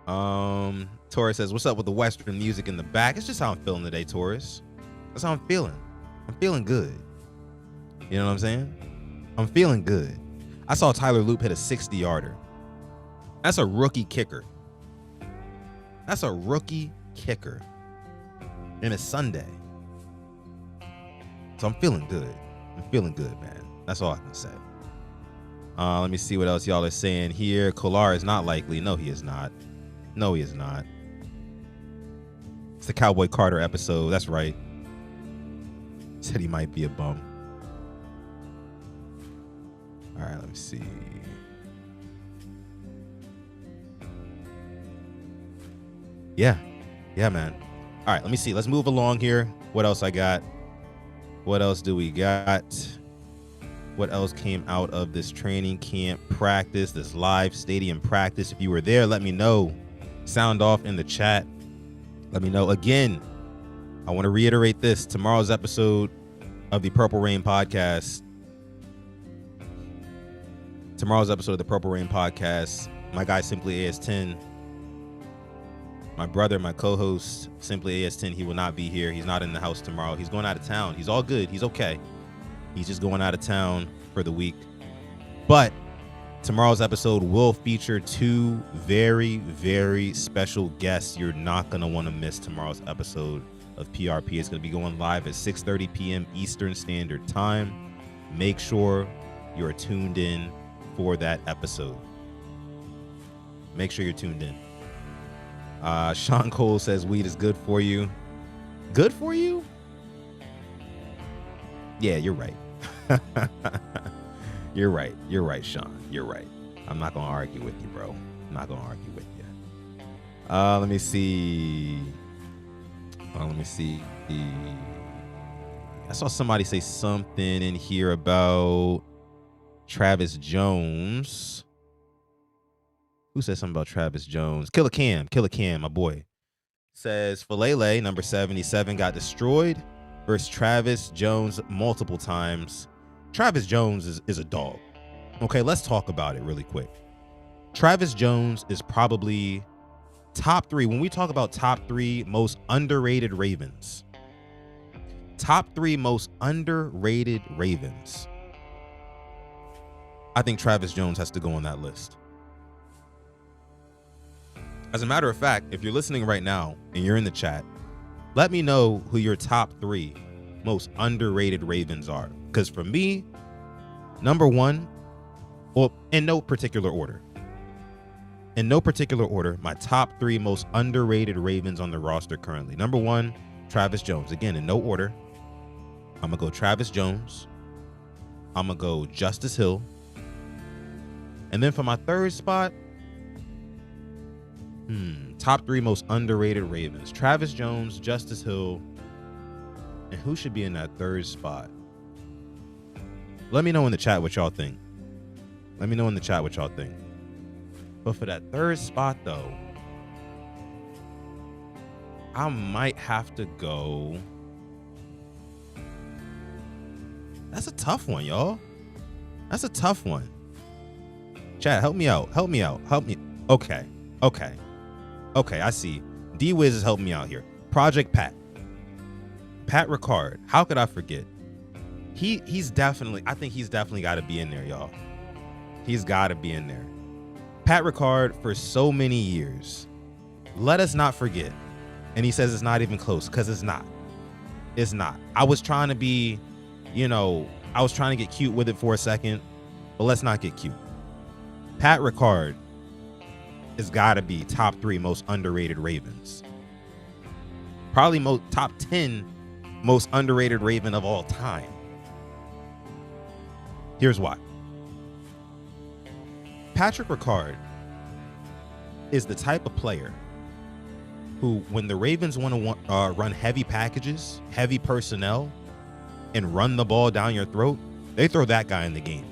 Torres says, what's up with the Western music in the back? It's just how I'm feeling today, Torres. That's how I'm feeling. I'm feeling good. You know what I'm saying? I'm feeling good. I saw Tyler Loop hit a 60-yarder. That's a rookie kicker. And it's Sunday. So I'm feeling good. Man. That's all I can say. Let me see what else y'all are saying here. Kolar is not likely. No, he is not. It's the Cowboy Carter episode. That's right. Said he might be a bum. All right, let me see. Yeah, man. All right, let me see. Let's move along here. What else I got? What else do we got? What else came out of this training camp practice, this live stadium practice? If you were there, let me know. Sound off in the chat. Let me know. Again, I want to reiterate this. Tomorrow's episode of the Purple Rain podcast. My guy, Simply AS10. My brother, my co-host, Simply AS10, he will not be here. He's not in the house tomorrow. He's going out of town. He's all good. He's okay. He's just going out of town for the week. But tomorrow's episode will feature two very, very special guests. You're not going to want to miss tomorrow's episode of PRP. It's going to be going live at 6:30 p.m. Eastern Standard Time. Make sure you're tuned in for that episode. Make sure you're tuned in. Sean Cole says weed is good for you. Good for you? Yeah, you're right. You're right, Sean. You're right. I'm not gonna argue with you, bro. I'm not gonna argue with you. Let me see. I saw somebody say something in here about Travis Jones. Who said something about Travis Jones? Killer Cam, my boy. Says Falele, number 77, got destroyed versus Travis Jones multiple times. Travis Jones is a dog. Okay, let's talk about it really quick. Travis Jones is probably top 3. When we talk about top 3 most underrated Ravens, I think Travis Jones has to go on that list. As a matter of fact, if you're listening right now and you're in the chat, let me know who your top 3 most underrated Ravens are. Because for me, number 1, well, in no particular order, my top 3 most underrated Ravens on the roster currently. Number 1, Travis Jones. Again, in no order. I'm going to go Travis Jones. I'm going to go Justice Hill. And then for my third spot, top 3 most underrated Ravens. Travis Jones, Justice Hill, and who should be in that third spot? Let me know in the chat what y'all think. But for that third spot, though, I might have to go. That's a tough one, y'all. That's a tough one. Chat, help me out. Okay, I see. D-Wiz is helping me out here. Project Pat Ricard. How could I forget? He's definitely got to be in there, y'all. He's got to be in there. Pat Ricard for so many years. Let us not forget. And he says it's not even close, because it's not. I was trying to be, I was trying to get cute with it for a second, but let's not get cute. Pat Ricard has got to be top 3 most underrated Ravens. Probably top 10 most underrated Raven of all time. Here's why. Patrick Ricard is the type of player who, when the Ravens want to run heavy packages, heavy personnel, and run the ball down your throat, they throw that guy in the game.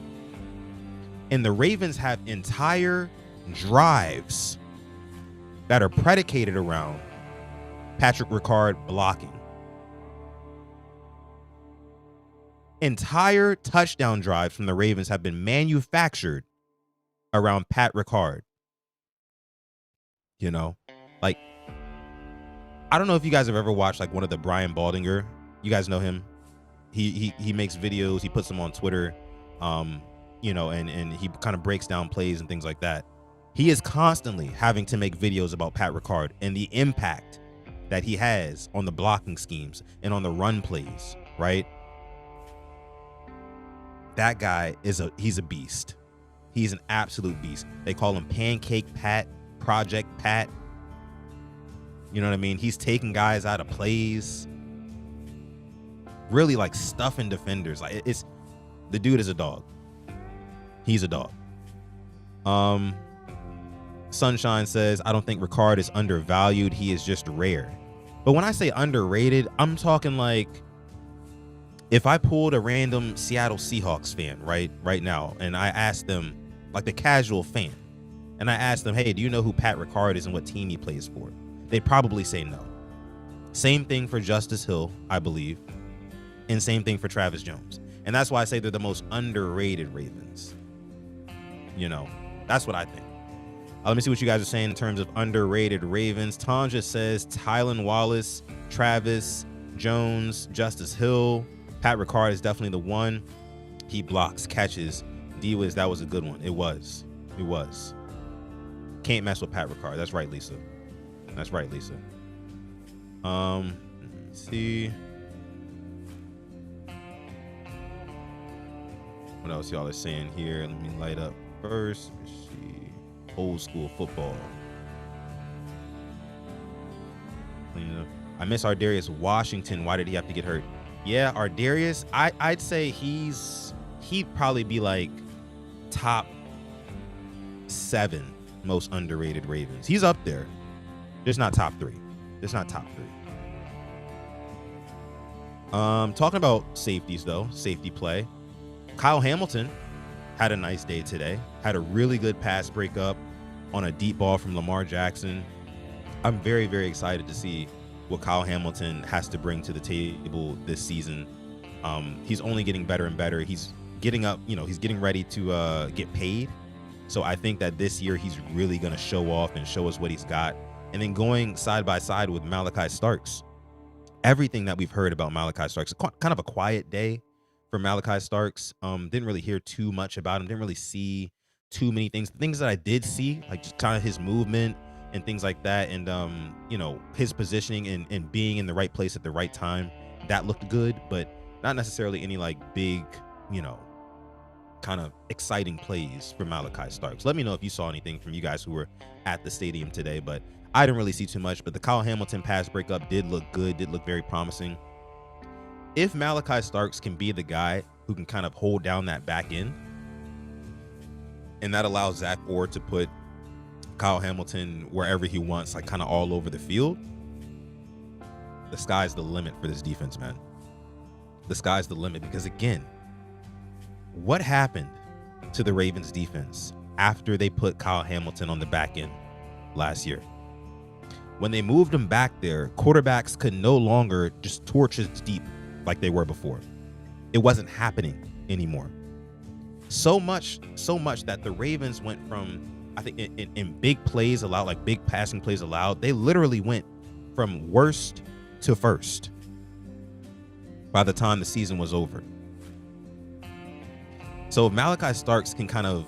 And the Ravens have entire drives that are predicated around Patrick Ricard blocking. Entire touchdown drives from the Ravens have been manufactured around Pat Ricard. Like, I don't know if you guys have ever watched like one of the Brian Baldinger. You guys know him. He makes videos. He puts them on Twitter. And he kind of breaks down plays and things like that. He is constantly having to make videos about Pat Ricard and the impact that he has on the blocking schemes and on the run plays, right? that guy he's a beast. He's an absolute beast. They call him Pancake Pat, Project Pat. You know what I mean? He's taking guys out of plays. Really like stuffing defenders. Like the dude is a dog. He's a dog. Sunshine says, I don't think Ricard is undervalued. He is just rare. But when I say underrated, I'm talking like if I pulled a random Seattle Seahawks fan right now, and I asked them, like the casual fan, and I asked them, hey, do you know who Pat Ricard is and what team he plays for? They'd probably say no. Same thing for Justice Hill, I believe, and same thing for Travis Jones. And that's why I say they're the most underrated Ravens. You know, that's what I think. Let me see what you guys are saying in terms of underrated Ravens. Tanja says Tylan Wallace, Travis Jones, Justice Hill. Pat Ricard is definitely the one. He blocks, catches. D-Wiz, that was a good one. It was. Can't mess with Pat Ricard. That's right, Lisa. Let's see. What else y'all are saying here? Let me light up first. Let's see. Old school football. Clean up. I miss Ardarius Washington. Why did he have to get hurt? Yeah, Ardarius, I'd say he'd probably be like top 7 most underrated Ravens. He's up there. Just not top 3. Talking about safeties though, safety play. Kyle Hamilton had a nice day today. Had a really good pass breakup on a deep ball from Lamar Jackson. I'm very, very excited to see what Kyle Hamilton has to bring to the table this season. He's only getting better and better. He's getting up, he's getting ready to get paid. So I think that this year he's really going to show off and show us what he's got. And then going side by side with Malachi Starks. Everything that we've heard about Malachi Starks, kind of a quiet day for Malachi Starks. Didn't really hear too much about him. Didn't really see too many things. The things that I did see, like just kind of his movement and things like that. And, his positioning and being in the right place at the right time, that looked good, but not necessarily any like big, kind of exciting plays for Malachi Starks. Let me know if you saw anything from you guys who were at the stadium today, but I didn't really see too much. But the Kyle Hamilton pass breakup did look good, did look very promising. If Malachi Starks can be the guy who can kind of hold down that back end, and that allows Zach Orr to put Kyle Hamilton wherever he wants, like kind of all over the field, the sky's the limit for this defense, man. The sky's the limit, because again, what happened to the Ravens defense after they put Kyle Hamilton on the back end last year? When they moved him back there, quarterbacks could no longer just torch it deep like they were before. It wasn't happening anymore. So much that the Ravens went from, I think in big plays allowed, like big passing plays allowed, they literally went from worst to first by the time the season was over. So if Malachi Starks can kind of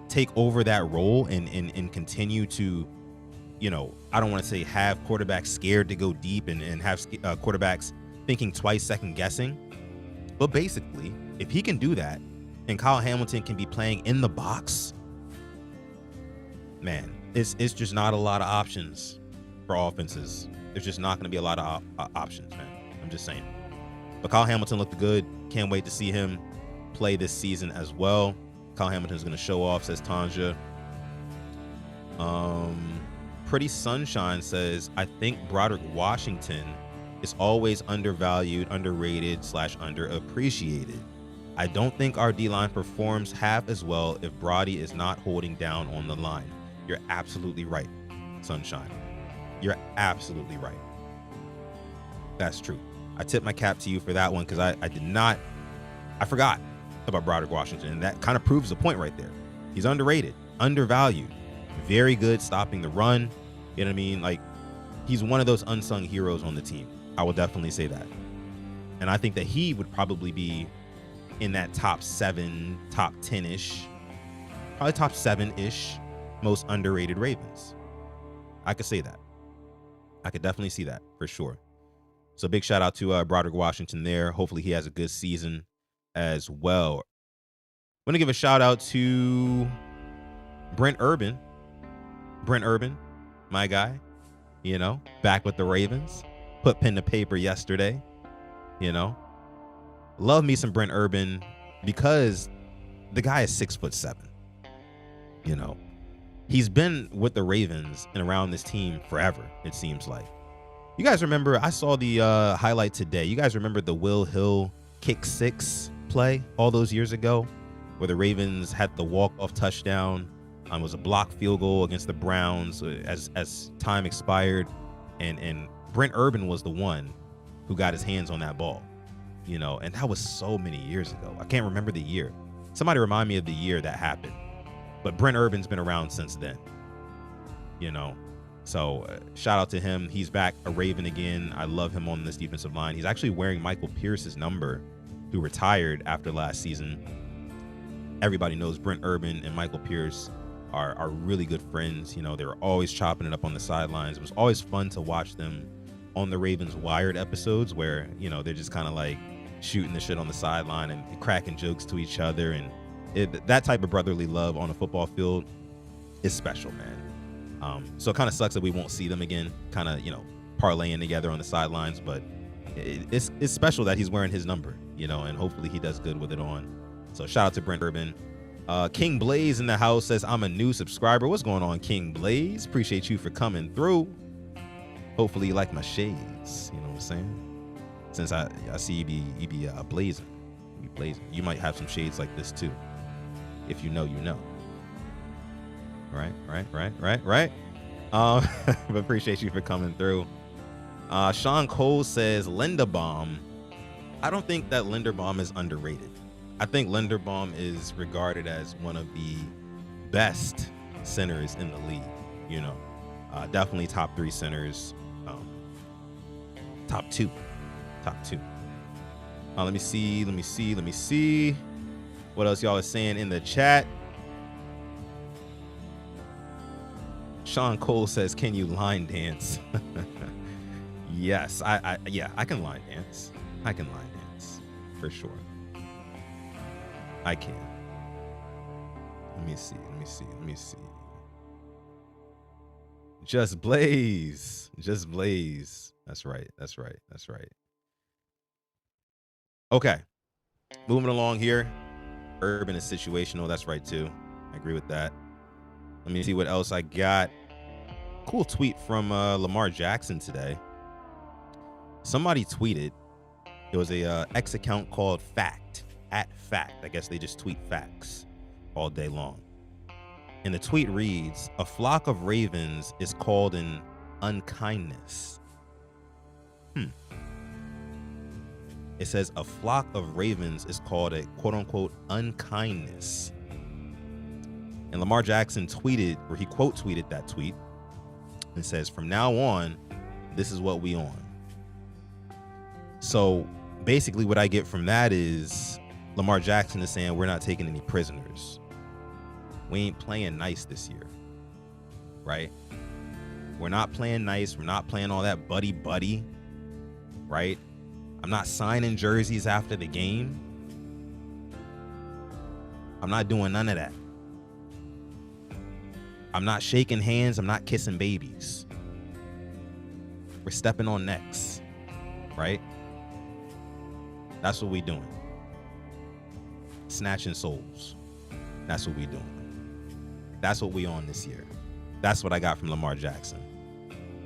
take over that role and continue to, I don't want to say have quarterbacks scared to go deep and have quarterbacks thinking twice, second guessing. But basically, if he can do that and Kyle Hamilton can be playing in the box, man, it's just not a lot of options for offenses. There's just not going to be a lot of options, man. I'm just saying. But Kyle Hamilton looked good. Can't wait to see him play this season as well. Kyle Hamilton's going to show off, says Tanja. Pretty Sunshine says, I think Broderick Washington is always undervalued, underrated / underappreciated. I don't think our D-line performs half as well if Brody is not holding down on the line. You're absolutely right, Sunshine. You're absolutely right. That's true. I tip my cap to you for that one, because I forgot about Broderick Washington, and that kind of proves the point right there. He's underrated, undervalued, very good stopping the run. You know what I mean? Like, he's one of those unsung heroes on the team. I will definitely say that. And I think that he would probably be in that top 7, top 10-ish, probably top 7-ish most underrated Ravens. I could say that. I could definitely see that for sure. So big shout out to Broderick Washington there. Hopefully he has a good season as well. Want to give a shout out to Brent Urban. Brent Urban, my guy, back with the Ravens. Put pen to paper yesterday, Love me some Brent Urban because the guy is 6'7". He's been with the Ravens and around this team forever, it seems like. You guys remember, I saw the highlight today. You guys remember the Will Hill kick six play all those years ago where the Ravens had the walk-off touchdown? It was a blocked field goal against the Browns as time expired. And Brent Urban was the one who got his hands on that ball, and that was so many years ago. I can't remember the year. Somebody remind me of the year that happened. But Brent Urban's been around since then, So shout out to him. He's back a Raven again. I love him on this defensive line. He's actually wearing Michael Pierce's number, who retired after last season. Everybody knows Brent Urban and Michael Pierce are really good friends. They were always chopping it up on the sidelines. It was always fun to watch them on the Ravens Wired episodes where, they're just kind of like shooting the shit on the sideline and cracking jokes to each other. And that type of brotherly love on a football field is special, man. So it kind of sucks that we won't see them again, kind of, parlaying together on the sidelines. But it's special that he's wearing his number, and hopefully he does good with it on. So shout out to Brent Urban. King Blaze in the house says, I'm a new subscriber. What's going on, King Blaze? Appreciate you for coming through. Hopefully you like my shades. You know what I'm saying? Since I see you be blazing. You be blazing. You might have some shades like this too. If you know, you know. Right. But appreciate you for coming through. Sean Cole says, Linderbaum. I don't think that Linderbaum is underrated. I think Linderbaum is regarded as one of the best centers in the league. Definitely top 3 centers. Top two. Let me see. What else y'all are saying in the chat? Sean Cole says, can you line dance? Yes, I can line dance. I can line dance for sure. I can. Let me see. Just blaze. That's right. Okay. Moving along here. Urban is situational. That's right too. I agree with that. Let me see what else I got. Cool tweet from Lamar Jackson today. Somebody tweeted. It was a X account called Fact. @Fact. I guess they just tweet facts all day long. And the tweet reads, a flock of ravens is called an unkindness. It says a flock of ravens is called a quote unquote unkindness. And Lamar Jackson tweeted, or he quote tweeted that tweet and says, from now on, this is what we on. So basically what I get from that is Lamar Jackson is saying we're not taking any prisoners. We ain't playing nice this year, right? We're not playing nice. We're not playing all that buddy, right? I'm not signing jerseys after the game. I'm not doing none of that. I'm not shaking hands. I'm not kissing babies. We're stepping on necks, right? That's what we doing. Snatching souls. That's what we doing. That's what we on this year. That's what I got from Lamar Jackson.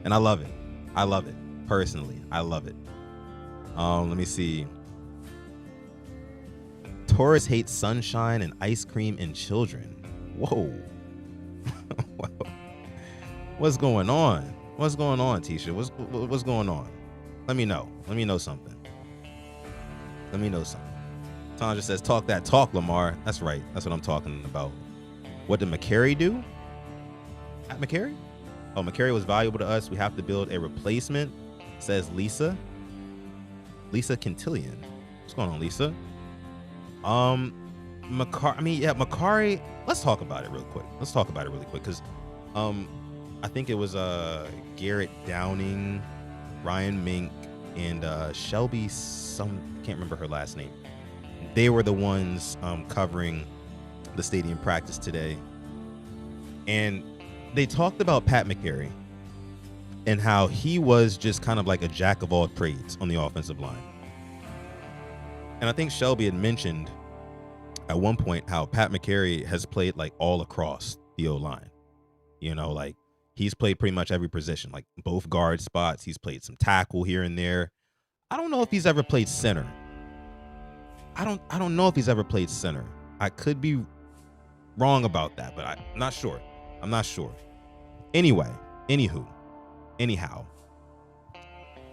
And I love it. I love it. Personally, I love it. Let me see. Taurus hates sunshine and ice cream and children. Whoa. What's going on? What's going on, Tisha? What's going on? Let me know. Let me know something. Let me know something. Tanja says, talk that talk, Lamar. That's right. That's what I'm talking about. What did McCary do? At McCary? Oh, McCary was valuable to us. We have to build a replacement, says Lisa Quintillion. What's going on, Lisa? Macari. Let's talk about it real quick. Because I think it was Garrett Downing, Ryan Mink, and Shelby, can't remember her last name. They were the ones covering the stadium practice today, and they talked about Pat McCary and how he was just kind of like a jack of all trades on the offensive line. And I think Shelby had mentioned at one point how Pat McCary has played like all across the O-line. You know, like he's played pretty much every position, like both guard spots. He's played some tackle here and there. I don't know if he's ever played center. I don't know if he's ever played center. I could be wrong about that, but I'm not sure. Anyhow,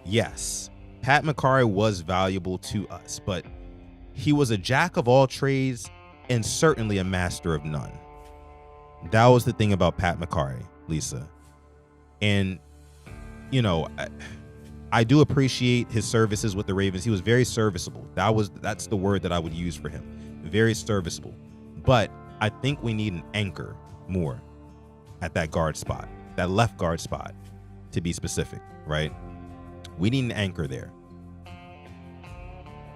yes, Pat McCary was valuable to us, but he was a jack of all trades and certainly a master of none. That was the thing about Pat McCary, Lisa. And, you know, I do appreciate his services with the Ravens. He was very serviceable. That's the word that I would use for him. Very serviceable. But I think we need an anchor more at that guard spot, that left guard spot, to be specific, right? We need an anchor there.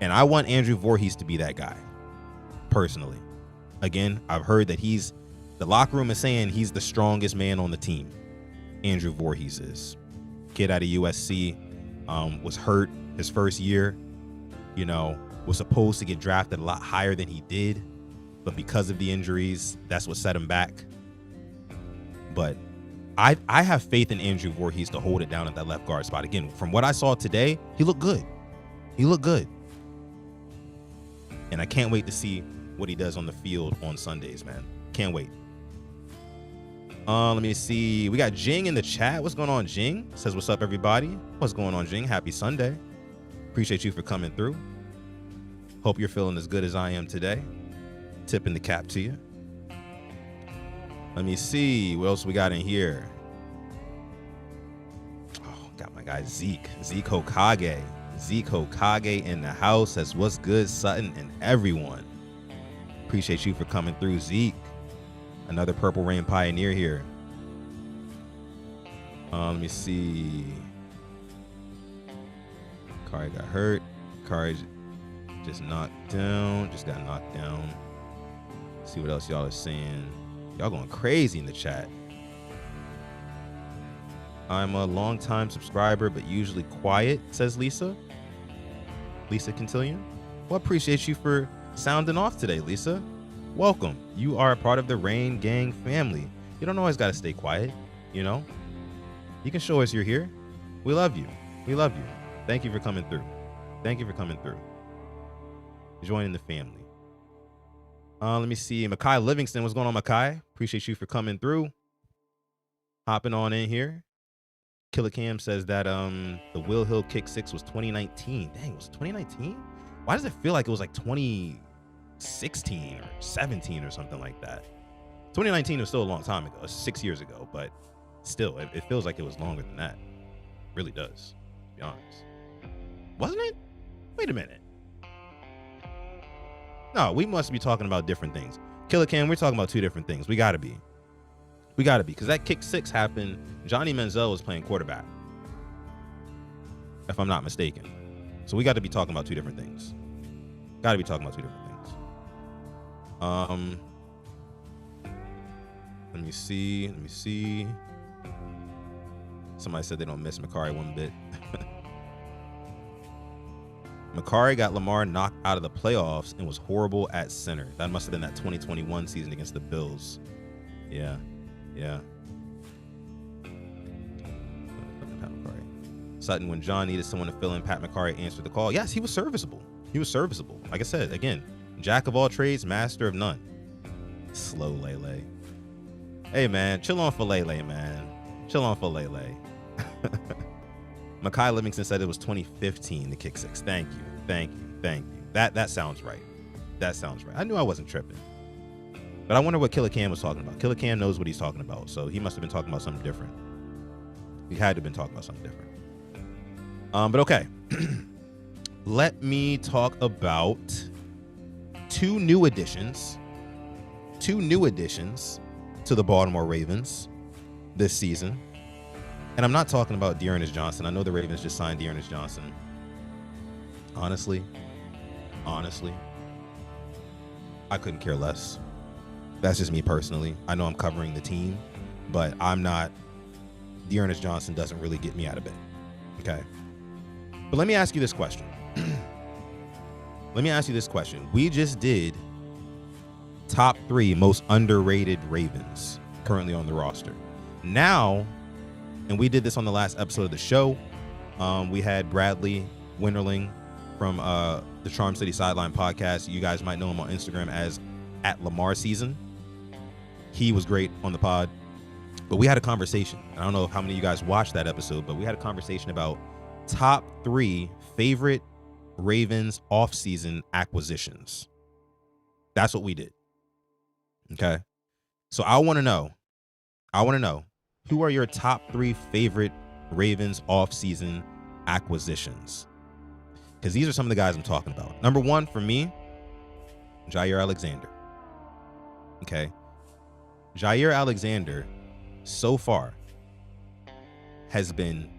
And I want Andrew Voorhees to be that guy, personally. Again, I've heard that the locker room is saying he's the strongest man on the team. Andrew Voorhees is. Kid out of USC, was hurt his first year, you know, was supposed to get drafted a lot higher than he did, but because of the injuries, that's what set him back. But I have faith in Andrew Voorhees to hold it down at that left guard spot. Again, from what I saw today, he looked good. And I can't wait to see what he does on the field on Sundays, man. Can't wait. Let me see. We got Jing in the chat. What's going on, Jing? Says, what's up, everybody? What's going on, Jing? Happy Sunday. Appreciate you for coming through. Hope you're feeling as good as I am today. Tipping the cap to you. Let me see. What else we got in here? Oh, got my guy Zeke Hokage. Zeke Hokage in the house. Says, what's good, Sutton and everyone. Appreciate you for coming through, Zeke. Another Purple Rain pioneer here. Let me see. Kari got hurt. Kari just knocked down. Just got knocked down. Let's see what else y'all are saying. Y'all going crazy in the chat. I'm a long-time subscriber, but usually quiet, says Lisa. Lisa Quintillion. Well, appreciate you for sounding off today, Lisa. Welcome. You are a part of the Rain Gang family. You don't always got to stay quiet, you know? You can show us you're here. We love you. Thank you for coming through. Joining the family. Let me see. Makai Livingston. What's going on, Makai? Appreciate you for coming through. Hopping on in here. Killer Cam says that the Will Hill kick six was 2019. Dang, was it 2019? Why does it feel like it was like 2016 or 17 or something like that? 2019 was still a long time ago. It's 6 years ago, but still, it feels like it was longer than that. It really does, to be honest. Wasn't it? Wait a minute. No, we must be talking about different things. Killer Cam, we're talking about two different things. We gotta be, because that kick six happened. Johnny Manziel was playing quarterback, if I'm not mistaken. So we got to be talking about two different things. Let me see. Somebody said they don't miss Makari one bit. Makari got Lamar knocked out of the playoffs and was horrible at center. That must have been that 2021 season against the Bills. Yeah. Sutton, when John needed someone to fill in, Pat McCary answered the call. Yes, he was serviceable. Like I said, again, jack of all trades, master of none. Slow Lele. Hey, man, chill on for Lele, man. Makai Livingston said it was 2015, the kick six. Thank you. That sounds right. I knew I wasn't tripping. But I wonder what Killer Cam was talking about. Killer Cam knows what he's talking about, so he must have been talking about something different. He had to have been talking about something different. But okay. Let me talk about two new additions to the Baltimore Ravens this season. And I'm not talking about Dearness Johnson. I know the Ravens just signed Dearness Johnson. Honestly, I couldn't care less. That's just me personally. I know I'm covering the team, but I'm not. Dearness Johnson doesn't really get me out of bed. Okay. But let me ask you this question. We just did top 3 most underrated Ravens currently on the roster. Now, and we did this on the last episode of the show. We had Bradley Winterling from the Charm City Sideline podcast. You guys might know him on Instagram as @LamarSeason. He was great on the pod. But we had a conversation. I don't know how many of you guys watched that episode, but we had a conversation about top 3 favorite Ravens offseason acquisitions. That's what we did. Okay. So I want to know, who are your top 3 favorite Ravens offseason acquisitions? Because these are some of the guys I'm talking about. Number 1 for me, Jaire Alexander. Okay. Jaire Alexander so far has been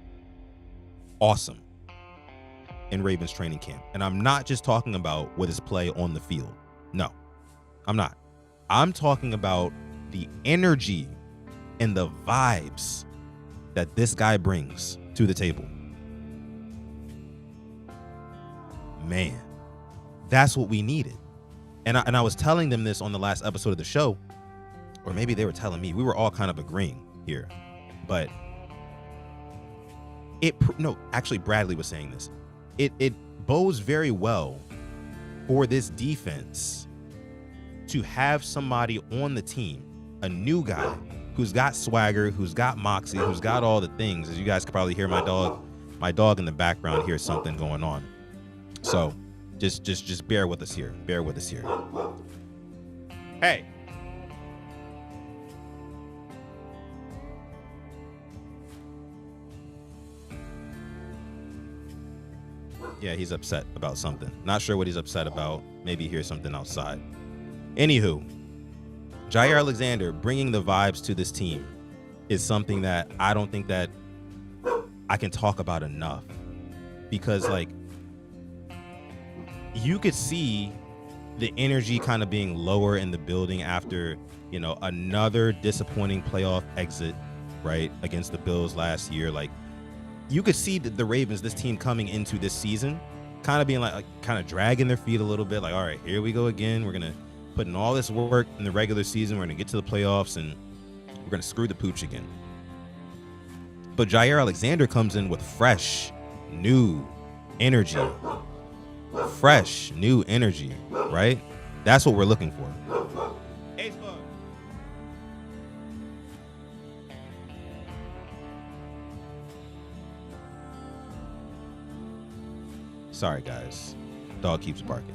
awesome in Ravens training camp. And I'm not just talking about with his play on the field. No, I'm not. I'm talking about the energy and the vibes that this guy brings to the table. Man, that's what we needed. And I was telling them this on the last episode of the show, or maybe they were telling me. We were all kind of agreeing here. But actually Bradley was saying this. It bodes very well for this defense to have somebody on the team, a new guy who's got swagger, who's got moxie, who's got all the things. As you guys could probably hear my dog in the background hears something going on. So just bear with us here. Bear with us here. Hey. Yeah, he's upset about something. Not sure what he's upset about. Maybe he hears something outside. Anywho, Jaire Alexander bringing the vibes to this team is something that I don't think that I can talk about enough. Because, like, you could see the energy kind of being lower in the building after, another disappointing playoff exit, right, against the Bills last year. Like, you could see the Ravens, this team coming into this season, kind of being like kind of dragging their feet a little bit. Like, all right, here we go again. We're going to put in all this work in the regular season. We're going to get to the playoffs and we're going to screw the pooch again. But Jaire Alexander comes in with fresh, new energy. Fresh, new energy, right? That's what we're looking for. Sorry, guys. Dog keeps barking.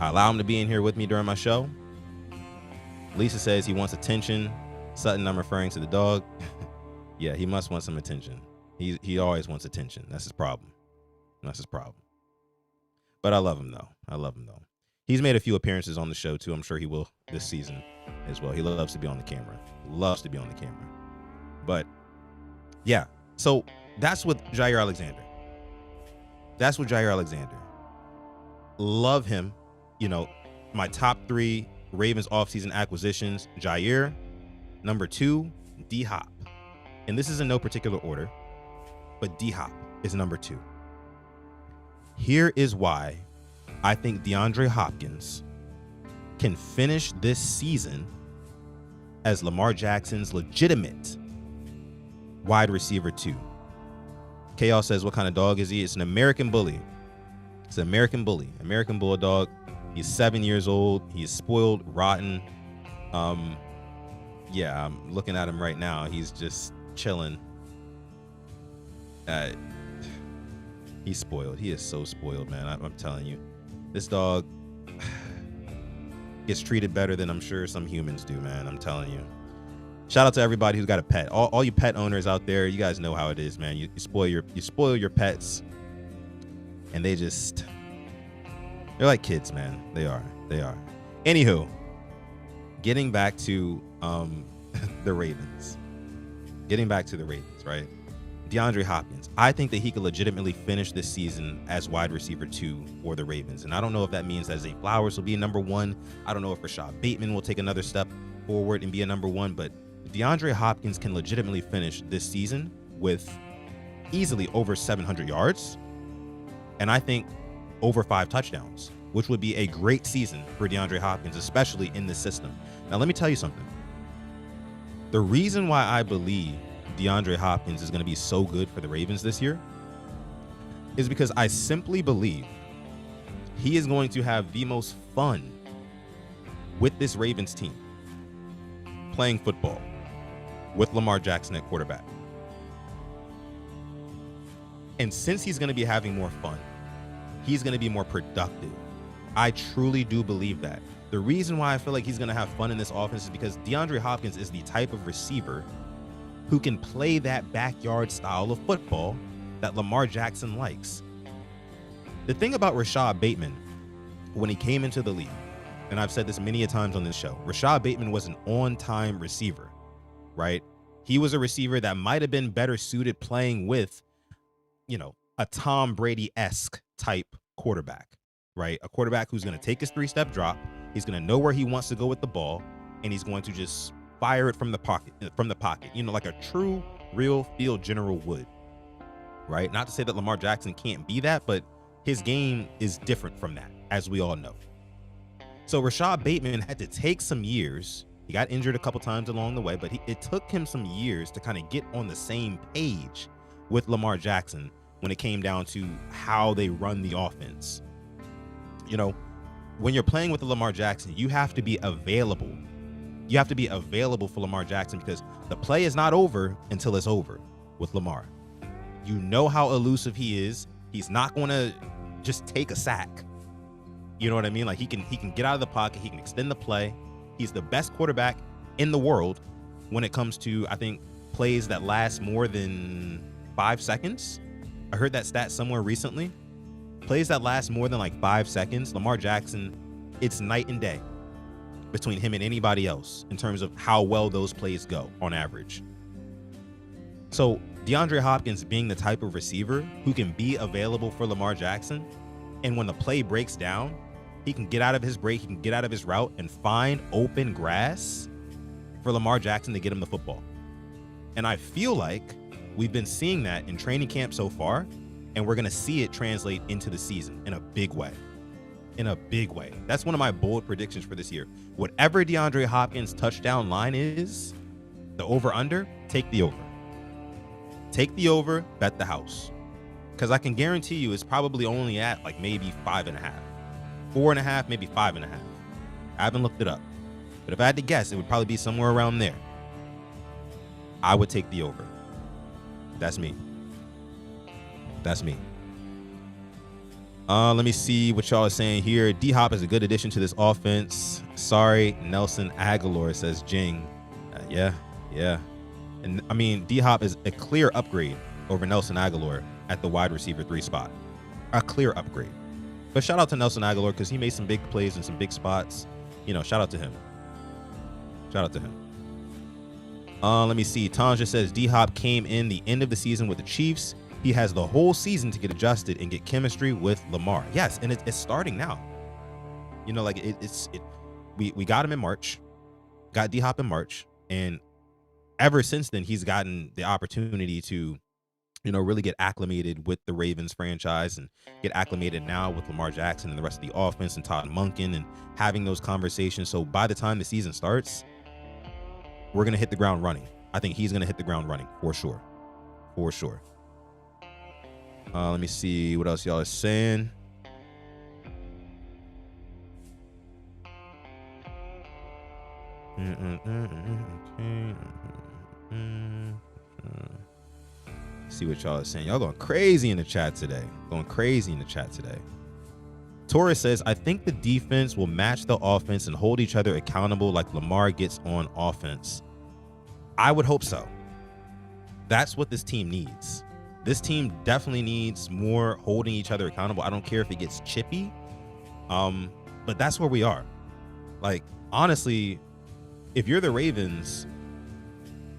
I allow him to be in here with me during my show. Lisa says he wants attention. Sutton, I'm referring to the dog. Yeah, he must want some attention. He always wants attention. That's his problem. But I love him, though. He's made a few appearances on the show, too. I'm sure he will this season as well. He loves to be on the camera. But, yeah. So, that's with Jaire Alexander. Love him. My top 3 Ravens offseason acquisitions, Jaire. Number 2, D-Hop. And this is in no particular order, but D-Hop is number 2. Here is why I think DeAndre Hopkins can finish this season as Lamar Jackson's legitimate wide receiver 2. Chaos says, what kind of dog is he? It's an American bully. American Bulldog. He's 7 years old. He's spoiled, rotten. Yeah, I'm looking at him right now. He's just chilling. He's spoiled. He is so spoiled, man. I'm telling you. This dog gets treated better than I'm sure some humans do, man. I'm telling you. Shout out to everybody who's got a pet. All you pet owners out there, you guys know how it is, man. You spoil your pets, and they're like kids, man. They are. Anywho, getting back to the Ravens. Right? DeAndre Hopkins. I think that he could legitimately finish this season as wide receiver 2 for the Ravens. And I don't know if that means that Zay Flowers will be a number 1. I don't know if Rashad Bateman will take another step forward and be a number 1. But DeAndre Hopkins can legitimately finish this season with easily over 700 yards. And I think over 5 touchdowns, which would be a great season for DeAndre Hopkins, especially in this system. Now, let me tell you something. The reason why I believe DeAndre Hopkins is going to be so good for the Ravens this year is because I simply believe he is going to have the most fun with this Ravens team playing football with Lamar Jackson at quarterback. And since he's going to be having more fun, he's going to be more productive. I truly do believe that. The reason why I feel like he's going to have fun in this offense is because DeAndre Hopkins is the type of receiver who can play that backyard style of football that Lamar Jackson likes. The thing about Rashad Bateman, when he came into the league, and I've said this many a times on this show, Rashad Bateman was an on-time receiver, right? He was a receiver that might have been better suited playing with, a Tom Brady-esque type quarterback, right? A quarterback who's going to take his 3-step drop. He's going to know where he wants to go with the ball, and he's going to just fire it from the pocket, like a true, real field general would, right? Not to say that Lamar Jackson can't be that, but his game is different from that, as we all know. So Rashad Bateman had to take some years. He got injured a couple times along the way, but it took him some years to kind of get on the same page with Lamar Jackson when it came down to how they run the offense. When you're playing with the Lamar Jackson, you have to be available. You have to be available for Lamar Jackson because the play is not over until it's over with Lamar. You know how elusive he is. He's not going to just take a sack. You know what I mean? Like he can get out of the pocket. He can extend the play. He's the best quarterback in the world when it comes to, I think, plays that last more than 5 seconds. I heard that stat somewhere recently. Plays that last more than like 5 seconds. Lamar Jackson, it's night and day between him and anybody else in terms of how well those plays go on average. So DeAndre Hopkins being the type of receiver who can be available for Lamar Jackson, and when the play breaks down, he can get out of his break, he can get out of his route and find open grass for Lamar Jackson to get him the football. And I feel like we've been seeing that in training camp so far, and we're going to see it translate into the season in a big way. In a big way. That's one of my bold predictions for this year. Whatever DeAndre Hopkins' touchdown line is, the over-under, take the over. Take the over, bet the house. Because I can guarantee you it's probably only at like maybe 5.5. 4.5, maybe 5.5. I haven't looked it up. But if I had to guess, it would probably be somewhere around there. I would take the over. That's me. That's me. Let me see what y'all are saying here. D-Hop is a good addition to this offense. Sorry, Nelson Aguilar, says Jing. Yeah. And I mean, D-Hop is a clear upgrade over Nelson Aguilar at the wide receiver 3 spot. A clear upgrade. But shout out to Nelson Aguilar because he made some big plays in some big spots. Shout out to him. Shout out to him. Let me see. Tanja says D-Hop came in the end of the season with the Chiefs. He has the whole season to get adjusted and get chemistry with Lamar. Yes, and it's starting now. We got him in March, got D-Hop in March, and ever since then he's gotten the opportunity to, really get acclimated with the Ravens franchise and get acclimated now with Lamar Jackson and the rest of the offense and Todd Monken and having those conversations. So by the time the season starts, we're gonna hit the ground running. I think he's gonna hit the ground running for sure. For sure. Let me see what else y'all are saying. See what y'all are saying. Y'all going crazy in the chat today. Torres says, I think the defense will match the offense and hold each other accountable like Lamar gets on offense. I would hope so. That's what this team needs. This team definitely needs more holding each other accountable. I don't care if it gets chippy, but that's where we are. Like, honestly, if you're the Ravens,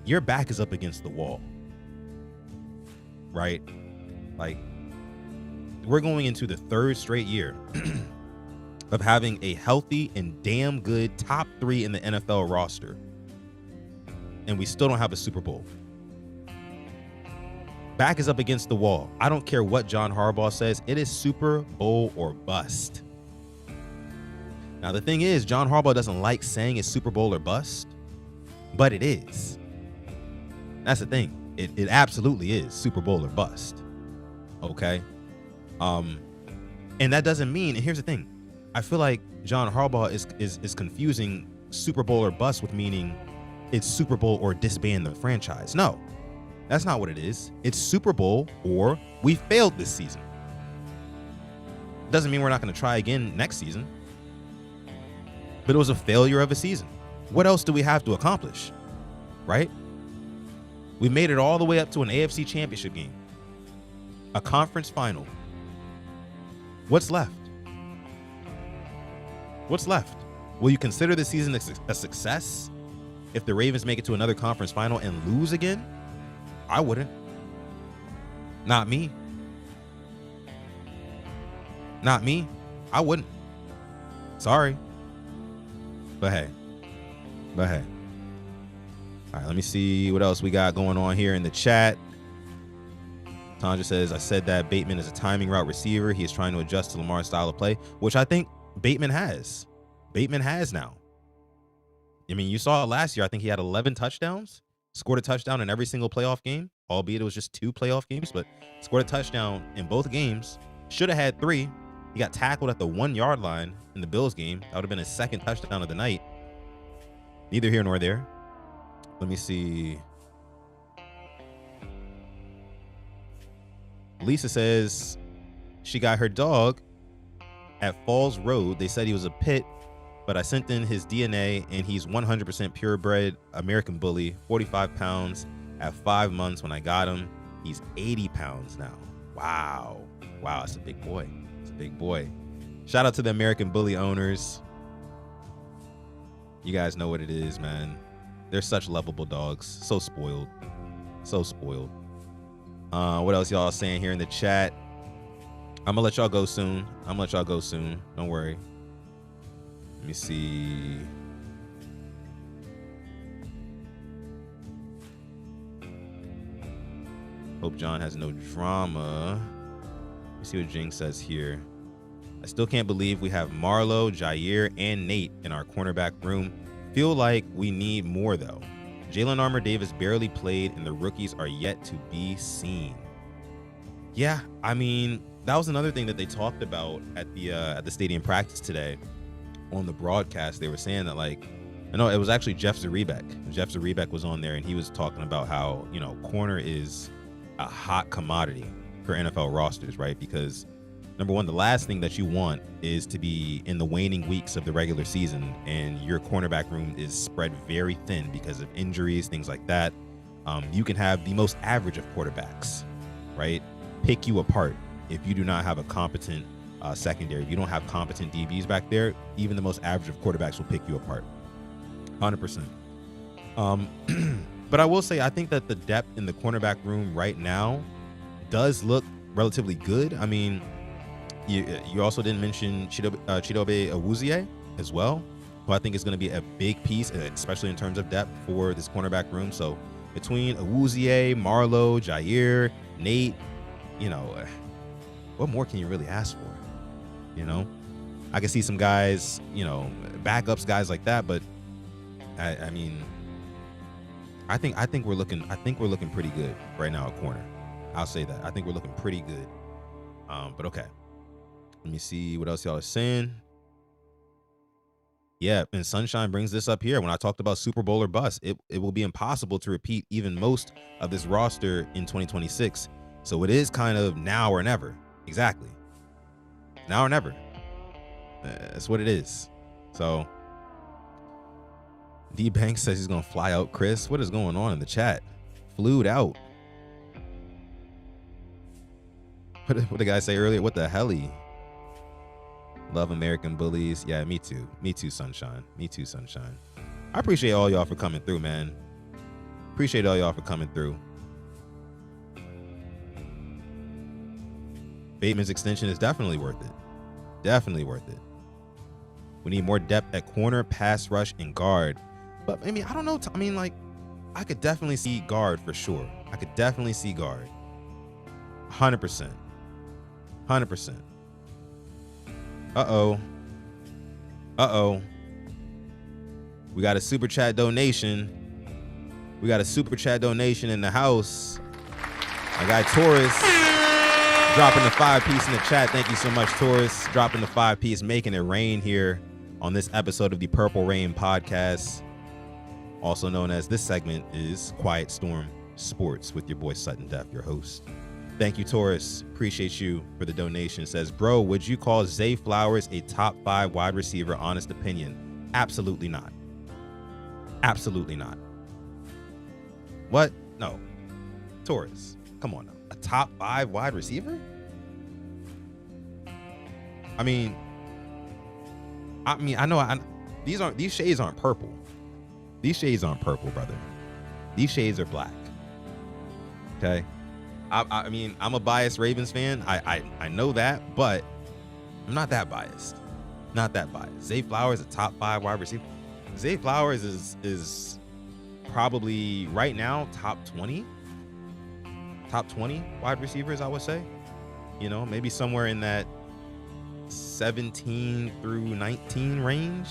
your back is up against the wall. right? Like, we're going into the third straight year of having a healthy and damn good top 3 in the NFL roster, and we still don't have a Super Bowl. Back is up against the wall. I don't care what John Harbaugh says. It is Super Bowl or bust. Now, the thing is, John Harbaugh doesn't like saying it's Super Bowl or bust, but it is. That's the thing. It absolutely is Super Bowl or bust. Okay? And that doesn't mean, and here's the thing. I feel like John Harbaugh is confusing Super Bowl or bust with meaning it's Super Bowl or disband the franchise. No, that's not what it is. It's Super Bowl or we failed this season. Doesn't mean we're not going to try again next season. But it was a failure of a season. What else do we have to accomplish? Right? We made it all the way up to an AFC championship game. A conference final. What's left? What's left? Will you consider the season a success if the Ravens make it to another conference final and lose again? I wouldn't. Not me. Not me. I wouldn't. Sorry. But hey. All right, let me see what else we got going on here in the chat. Tanja says, I said that Bateman is a timing route receiver. He is trying to adjust to Lamar's style of play, which I think Bateman has. Bateman has now. I mean, you saw it last year. I think he had 11 touchdowns, scored a touchdown in every single playoff game, albeit it was just 2 playoff games, but scored a touchdown in both games. Should have had 3. He got tackled at the 1-yard line in the Bills game. That would have been his 2nd touchdown of the night. Neither here nor there. Let me see. Lisa says she got her dog at Falls Road. They said he was a pit, but I sent in his DNA and he's 100% purebred American bully, 45 pounds at 5 months when I got him. He's 80 pounds now. Wow. Wow, that's a big boy. It's a big boy. Shout out to the American bully owners. You guys know what it is, man. They're such lovable dogs. So spoiled. So spoiled. What else y'all saying here in the chat? I'm gonna let y'all go soon. Don't worry. Let me see. Hope John has no drama. Let me see what Jing says here. I still can't believe we have Marlo, Jair, and Nate in our cornerback room. Feel like we need more though. Jalen Armour Davis barely played and the rookies are yet to be seen. Yeah, I mean, that was another thing that they talked about at the stadium practice today on the broadcast. They were saying that, like, I know it was actually Jeff Zarebek. Jeff Zarebek was on there and he was talking about how, you know, corner is a hot commodity for NFL rosters, right? Because number one, the last thing that you want is to be in the waning weeks of the regular season and your cornerback room is spread very thin because of injuries, things like that. You can have the most average of quarterbacks, right, pick you apart if you do not have a competent secondary. If you don't have competent DBs back there, even the most average of quarterbacks will pick you apart. 100%. But I will say, I think that the depth in the cornerback room right now does look relatively good. I mean, you also didn't mention Chidobe Awuzie as well, who I think is going to be a big piece, especially in terms of depth for this cornerback room. So between Awuzie, Marlo, Jair, Nate, you know, what more can you really ask for? You know, I can see some guys, you know, backups, guys like that, but I mean, I think we're looking pretty good right now at corner. I'll say that. I think we're looking pretty good. But okay. Let me see what else y'all are saying. Yeah, and Sunshine brings this up here. When I talked about Super Bowl or bust, it will be impossible to repeat even most of this roster in 2026. So it is kind of now or never. Exactly. Now or never. That's what it is. So D Banks says he's gonna fly out Chris. What is going on in the chat? Flued out. What did the guy say earlier? What the helly? Love American bullies. Yeah, me too. Me too, Sunshine. Me too, Sunshine. I appreciate all y'all for coming through, man. Appreciate all y'all for coming through. Bateman's extension is definitely worth it. Definitely worth it. We need more depth at corner, pass rush, and guard. But I mean, I don't know. I mean, like, I could definitely see guard for sure. I could definitely see guard. 100%. 100%. Uh-oh. Uh-oh. We got a super chat donation. We got a super chat donation in the house. My guy Taurus dropping the 5-piece in the chat. Thank you so much, Taurus. Dropping the 5-piece, making it rain here on this episode of the Purple Rain podcast. Also known as, this segment is Quiet Storm Sports with your boy Sutton Def, your host. Thank you, Taurus. Appreciate you for the donation. Says, bro, would you call Zay Flowers a top 5 wide receiver? Honest opinion. Absolutely not. Absolutely not. What? No. Taurus, come on now. A top 5 wide receiver? I mean, I know these shades aren't purple. These shades aren't purple, brother. These shades are black. Okay? I mean, I'm a biased Ravens fan. I know that, but I'm not that biased. Not that biased. Zay Flowers, a top 5 wide receiver. Zay Flowers is probably right now top 20 wide receivers, I would say. You know, maybe somewhere in that 17 through 19 range.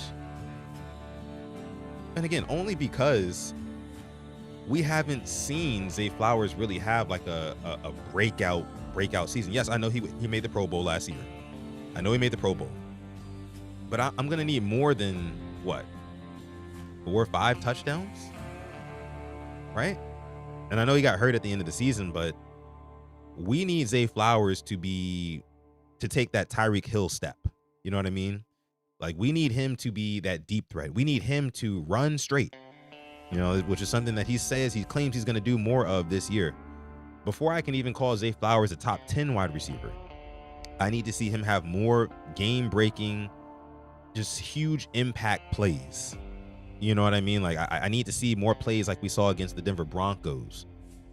And again, only because we haven't seen Zay Flowers really have like a breakout season. Yes, I know he made the Pro Bowl last year. I know he made the Pro Bowl. But I'm going to need more than, what, 4 or 5 touchdowns? Right? And I know he got hurt at the end of the season, but we need Zay Flowers to take that Tyreek Hill step. You know what I mean? Like, we need him to be that deep threat. We need him to run straight, you know, which is something that he claims he's going to do more of this year. Before I can even call Zay Flowers a top 10 wide receiver, I need to see him have more game-breaking, just huge impact plays. You know what I mean? Like, I need to see more plays like we saw against the Denver Broncos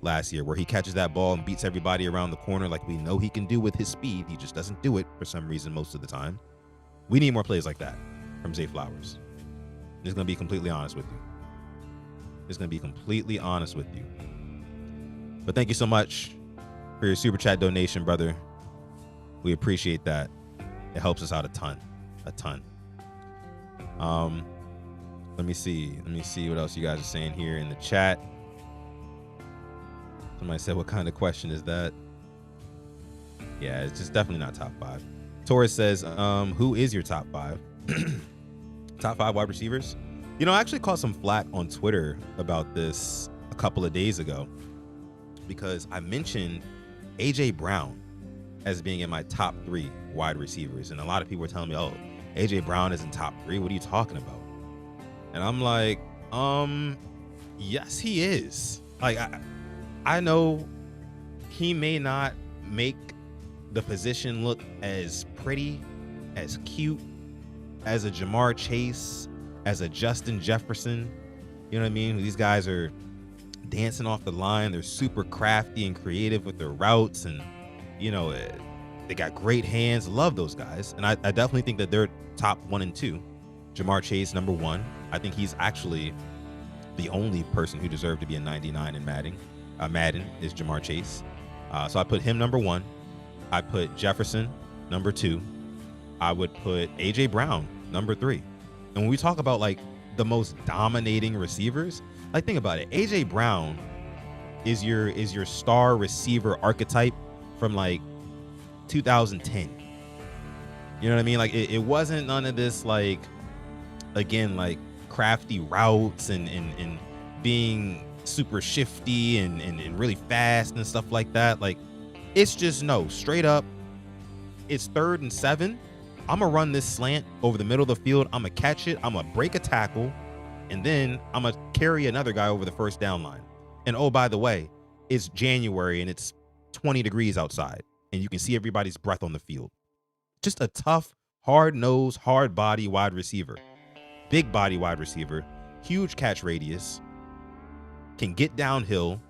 last year, where he catches that ball and beats everybody around the corner like we know he can do with his speed. He just doesn't do it for some reason most of the time. We need more plays like that from Zay Flowers. I'm just going to be completely honest with you. But thank you so much for your super chat donation, brother. We appreciate that. It helps us out a ton. Let me see what else you guys are saying here in the chat. Somebody said, what kind of question is that? Yeah, it's just definitely not top 5. Torres says, who is your top 5? Top 5 wide receivers? You know, I actually caught some flack on Twitter about this a couple of days ago because I mentioned A.J. Brown as being in my top 3 wide receivers. And a lot of people were telling me, oh, A.J. Brown is in top 3. What are you talking about? And I'm like, yes, he is. Like, I know he may not make the position look as pretty, as cute as a Jamar Chase, as a Justin Jefferson. You know what I mean? These guys are dancing off the line. They're super crafty and creative with their routes. And, you know, they got great hands. Love those guys. And I definitely think that they're top 1 and 2. Jamar Chase, number 1. I think he's actually the only person who deserved to be a 99 in Madden. Madden is Jamar Chase. So I put him number 1. I put Jefferson number 2. I would put A.J. Brown number 3. And when we talk about like the most dominating receivers, like think about it. A.J. Brown is your star receiver archetype from like 2010. You know what I mean? Like it wasn't none of this like, again, like crafty routes and being super shifty and really fast and stuff like that. Like, it's just no, straight up, it's 3rd and 7. I'm going to run this slant over the middle of the field. I'm going to catch it. I'm going to break a tackle. And then I'm going to carry another guy over the first down line. And oh, by the way, it's January and it's 20 degrees outside. And you can see everybody's breath on the field. Just a tough, hard-nosed, hard-body wide receiver. Big body wide receiver. Huge catch radius. Can get downhill.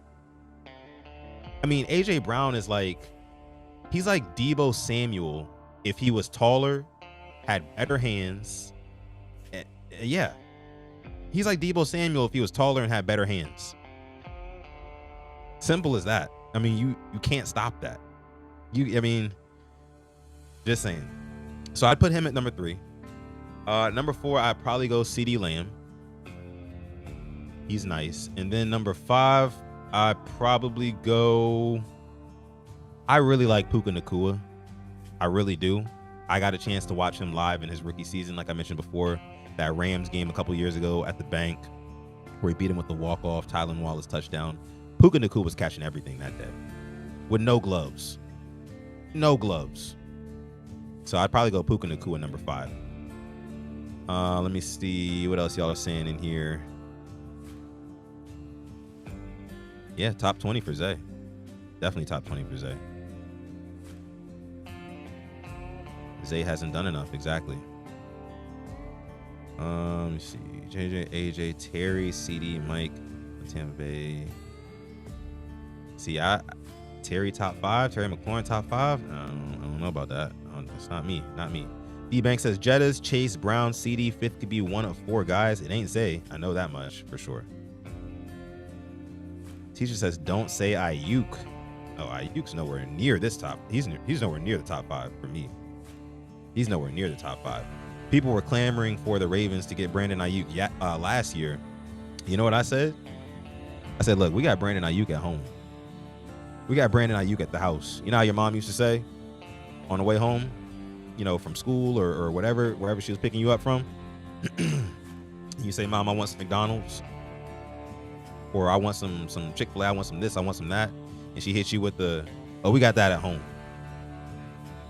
I mean, A.J. Brown is like He's like Deebo Samuel if he was taller, had better hands. Yeah. He's like Deebo Samuel if he was taller and had better hands. Simple as that. I mean, you can't stop that. Just saying. So I'd put him at number 3. Number 4, I'd probably go CeeDee Lamb. He's nice. And then number 5, I'd probably go... I really like Puka Nacua. I really do. I got a chance to watch him live in his rookie season, like I mentioned before. That Rams game a couple years ago at the bank where he beat him with the walk-off Tylan Wallace touchdown. Puka Nacua was catching everything that day with no gloves. No gloves. So I'd probably go Puka Nacua number 5. Let me see what else y'all are saying in here. Yeah, top 20 for Zay. Definitely top 20 for Zay. Zay hasn't done enough, exactly. Let me see. JJ, AJ, Terry, CD, Mike, Tampa Bay. See, Terry top 5, Terry McLaurin top 5. I don't know about that. It's not me. D-Bank says Jettas, Chase, Brown, CD, 5th could be one of 4 guys. It ain't Zay. I know that much for sure. Teacher says don't say Ayuk. Oh, Ayuk's nowhere near this top. He's nowhere near the top 5 for me. He's nowhere near the top 5. People were clamoring for the Ravens to get Brandon Ayuk last year. You know what I said? I said, look, we got Brandon Ayuk at home. We got Brandon Ayuk at the house. You know how your mom used to say on the way home, you know, from school or whatever, wherever she was picking you up from? You say, Mom, I want some McDonald's. Or I want some Chick-fil-A. I want some this. I want some that. And she hits you with the, oh, we got that at home.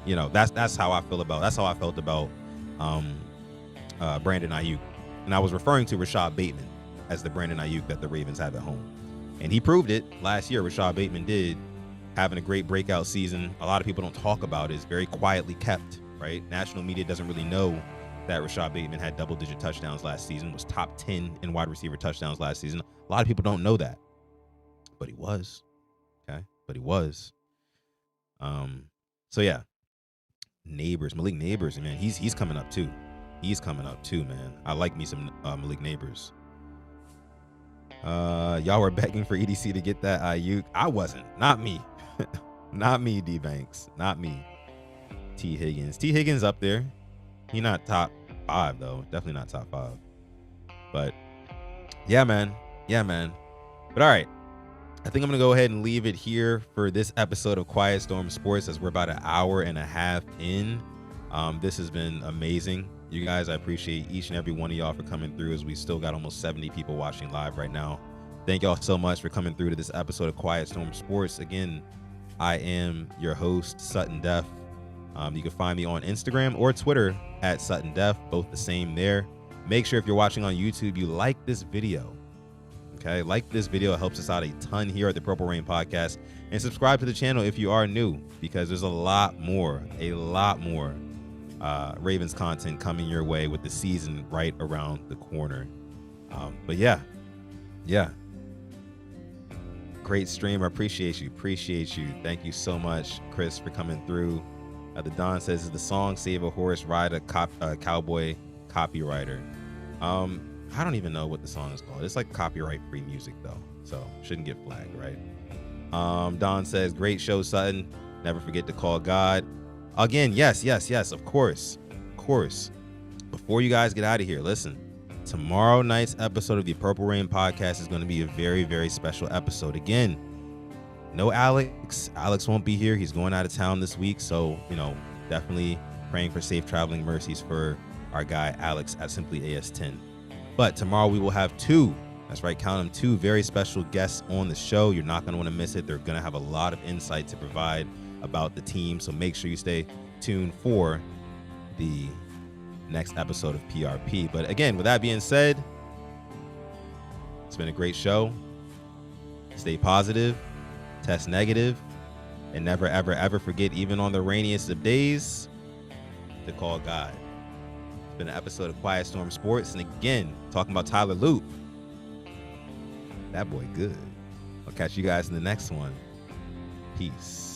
You know, that's how I feel about. That's how I felt about Brandon Ayuk. And I was referring to Rashad Bateman as the Brandon Ayuk that the Ravens have at home. And he proved it last year. Rashad Bateman did, having a great breakout season. A lot of people don't talk about it. It's very quietly kept, right? National media doesn't really know that Rashad Bateman had double-digit touchdowns last season, was top 10 in wide receiver touchdowns last season. A lot of people don't know that. But he was. Okay? But he was. So, yeah. Malik Neighbors, man, he's coming up too. He's coming up too, man. I like me some Malik Neighbors. Y'all were begging for EDC to get that Ayuk. I wasn't. Not me. Not me, D-Banks. Not me. T. Higgins up there. He not top 5, though. Definitely not top 5. But, yeah, man. But, all right. I think I'm going to go ahead and leave it here for this episode of Quiet Storm Sports, as we're about an hour and a half in. This has been amazing. You guys, I appreciate each and every one of y'all for coming through, as we still got almost 70 people watching live right now. Thank y'all so much for coming through to this episode of Quiet Storm Sports. Again, I am your host, Sutton Def. You can find me on Instagram or Twitter at Sutton Def, both the same there. Make sure if you're watching on YouTube, you like this video. Okay, like this video. It helps us out a ton here at the Purple Rain Podcast. And subscribe to the channel if you are new, because there's a lot more Ravens content coming your way with the season right around the corner. But yeah. Great stream. I appreciate you. Thank you so much, Chris, for coming through. The Don says, is the song Save a Horse, Ride a Cowboy copywriter? I don't even know what the song is called. It's like copyright-free music, though, so shouldn't get flagged, right? Don says, great show, Sutton. Never forget to call God. Again, yes, of course. Before you guys get out of here, listen. Tomorrow night's episode of the Purple Rain Podcast is going to be a very, very special episode. Again, no Alex. Alex won't be here. He's going out of town this week, so, definitely praying for safe traveling mercies for our guy Alex at Simply AS10. But tomorrow we will have 2, that's right, count them, 2 very special guests on the show. You're not going to want to miss it. They're going to have a lot of insight to provide about the team. So make sure you stay tuned for the next episode of PRP. But again, with that being said, it's been a great show. Stay positive, test negative, and never, ever, ever forget, even on the rainiest of days, to call God. Been an episode of Quiet Storm Sports, and again, talking about Tyler Loop. That boy good. I'll catch you guys in the next one. Peace.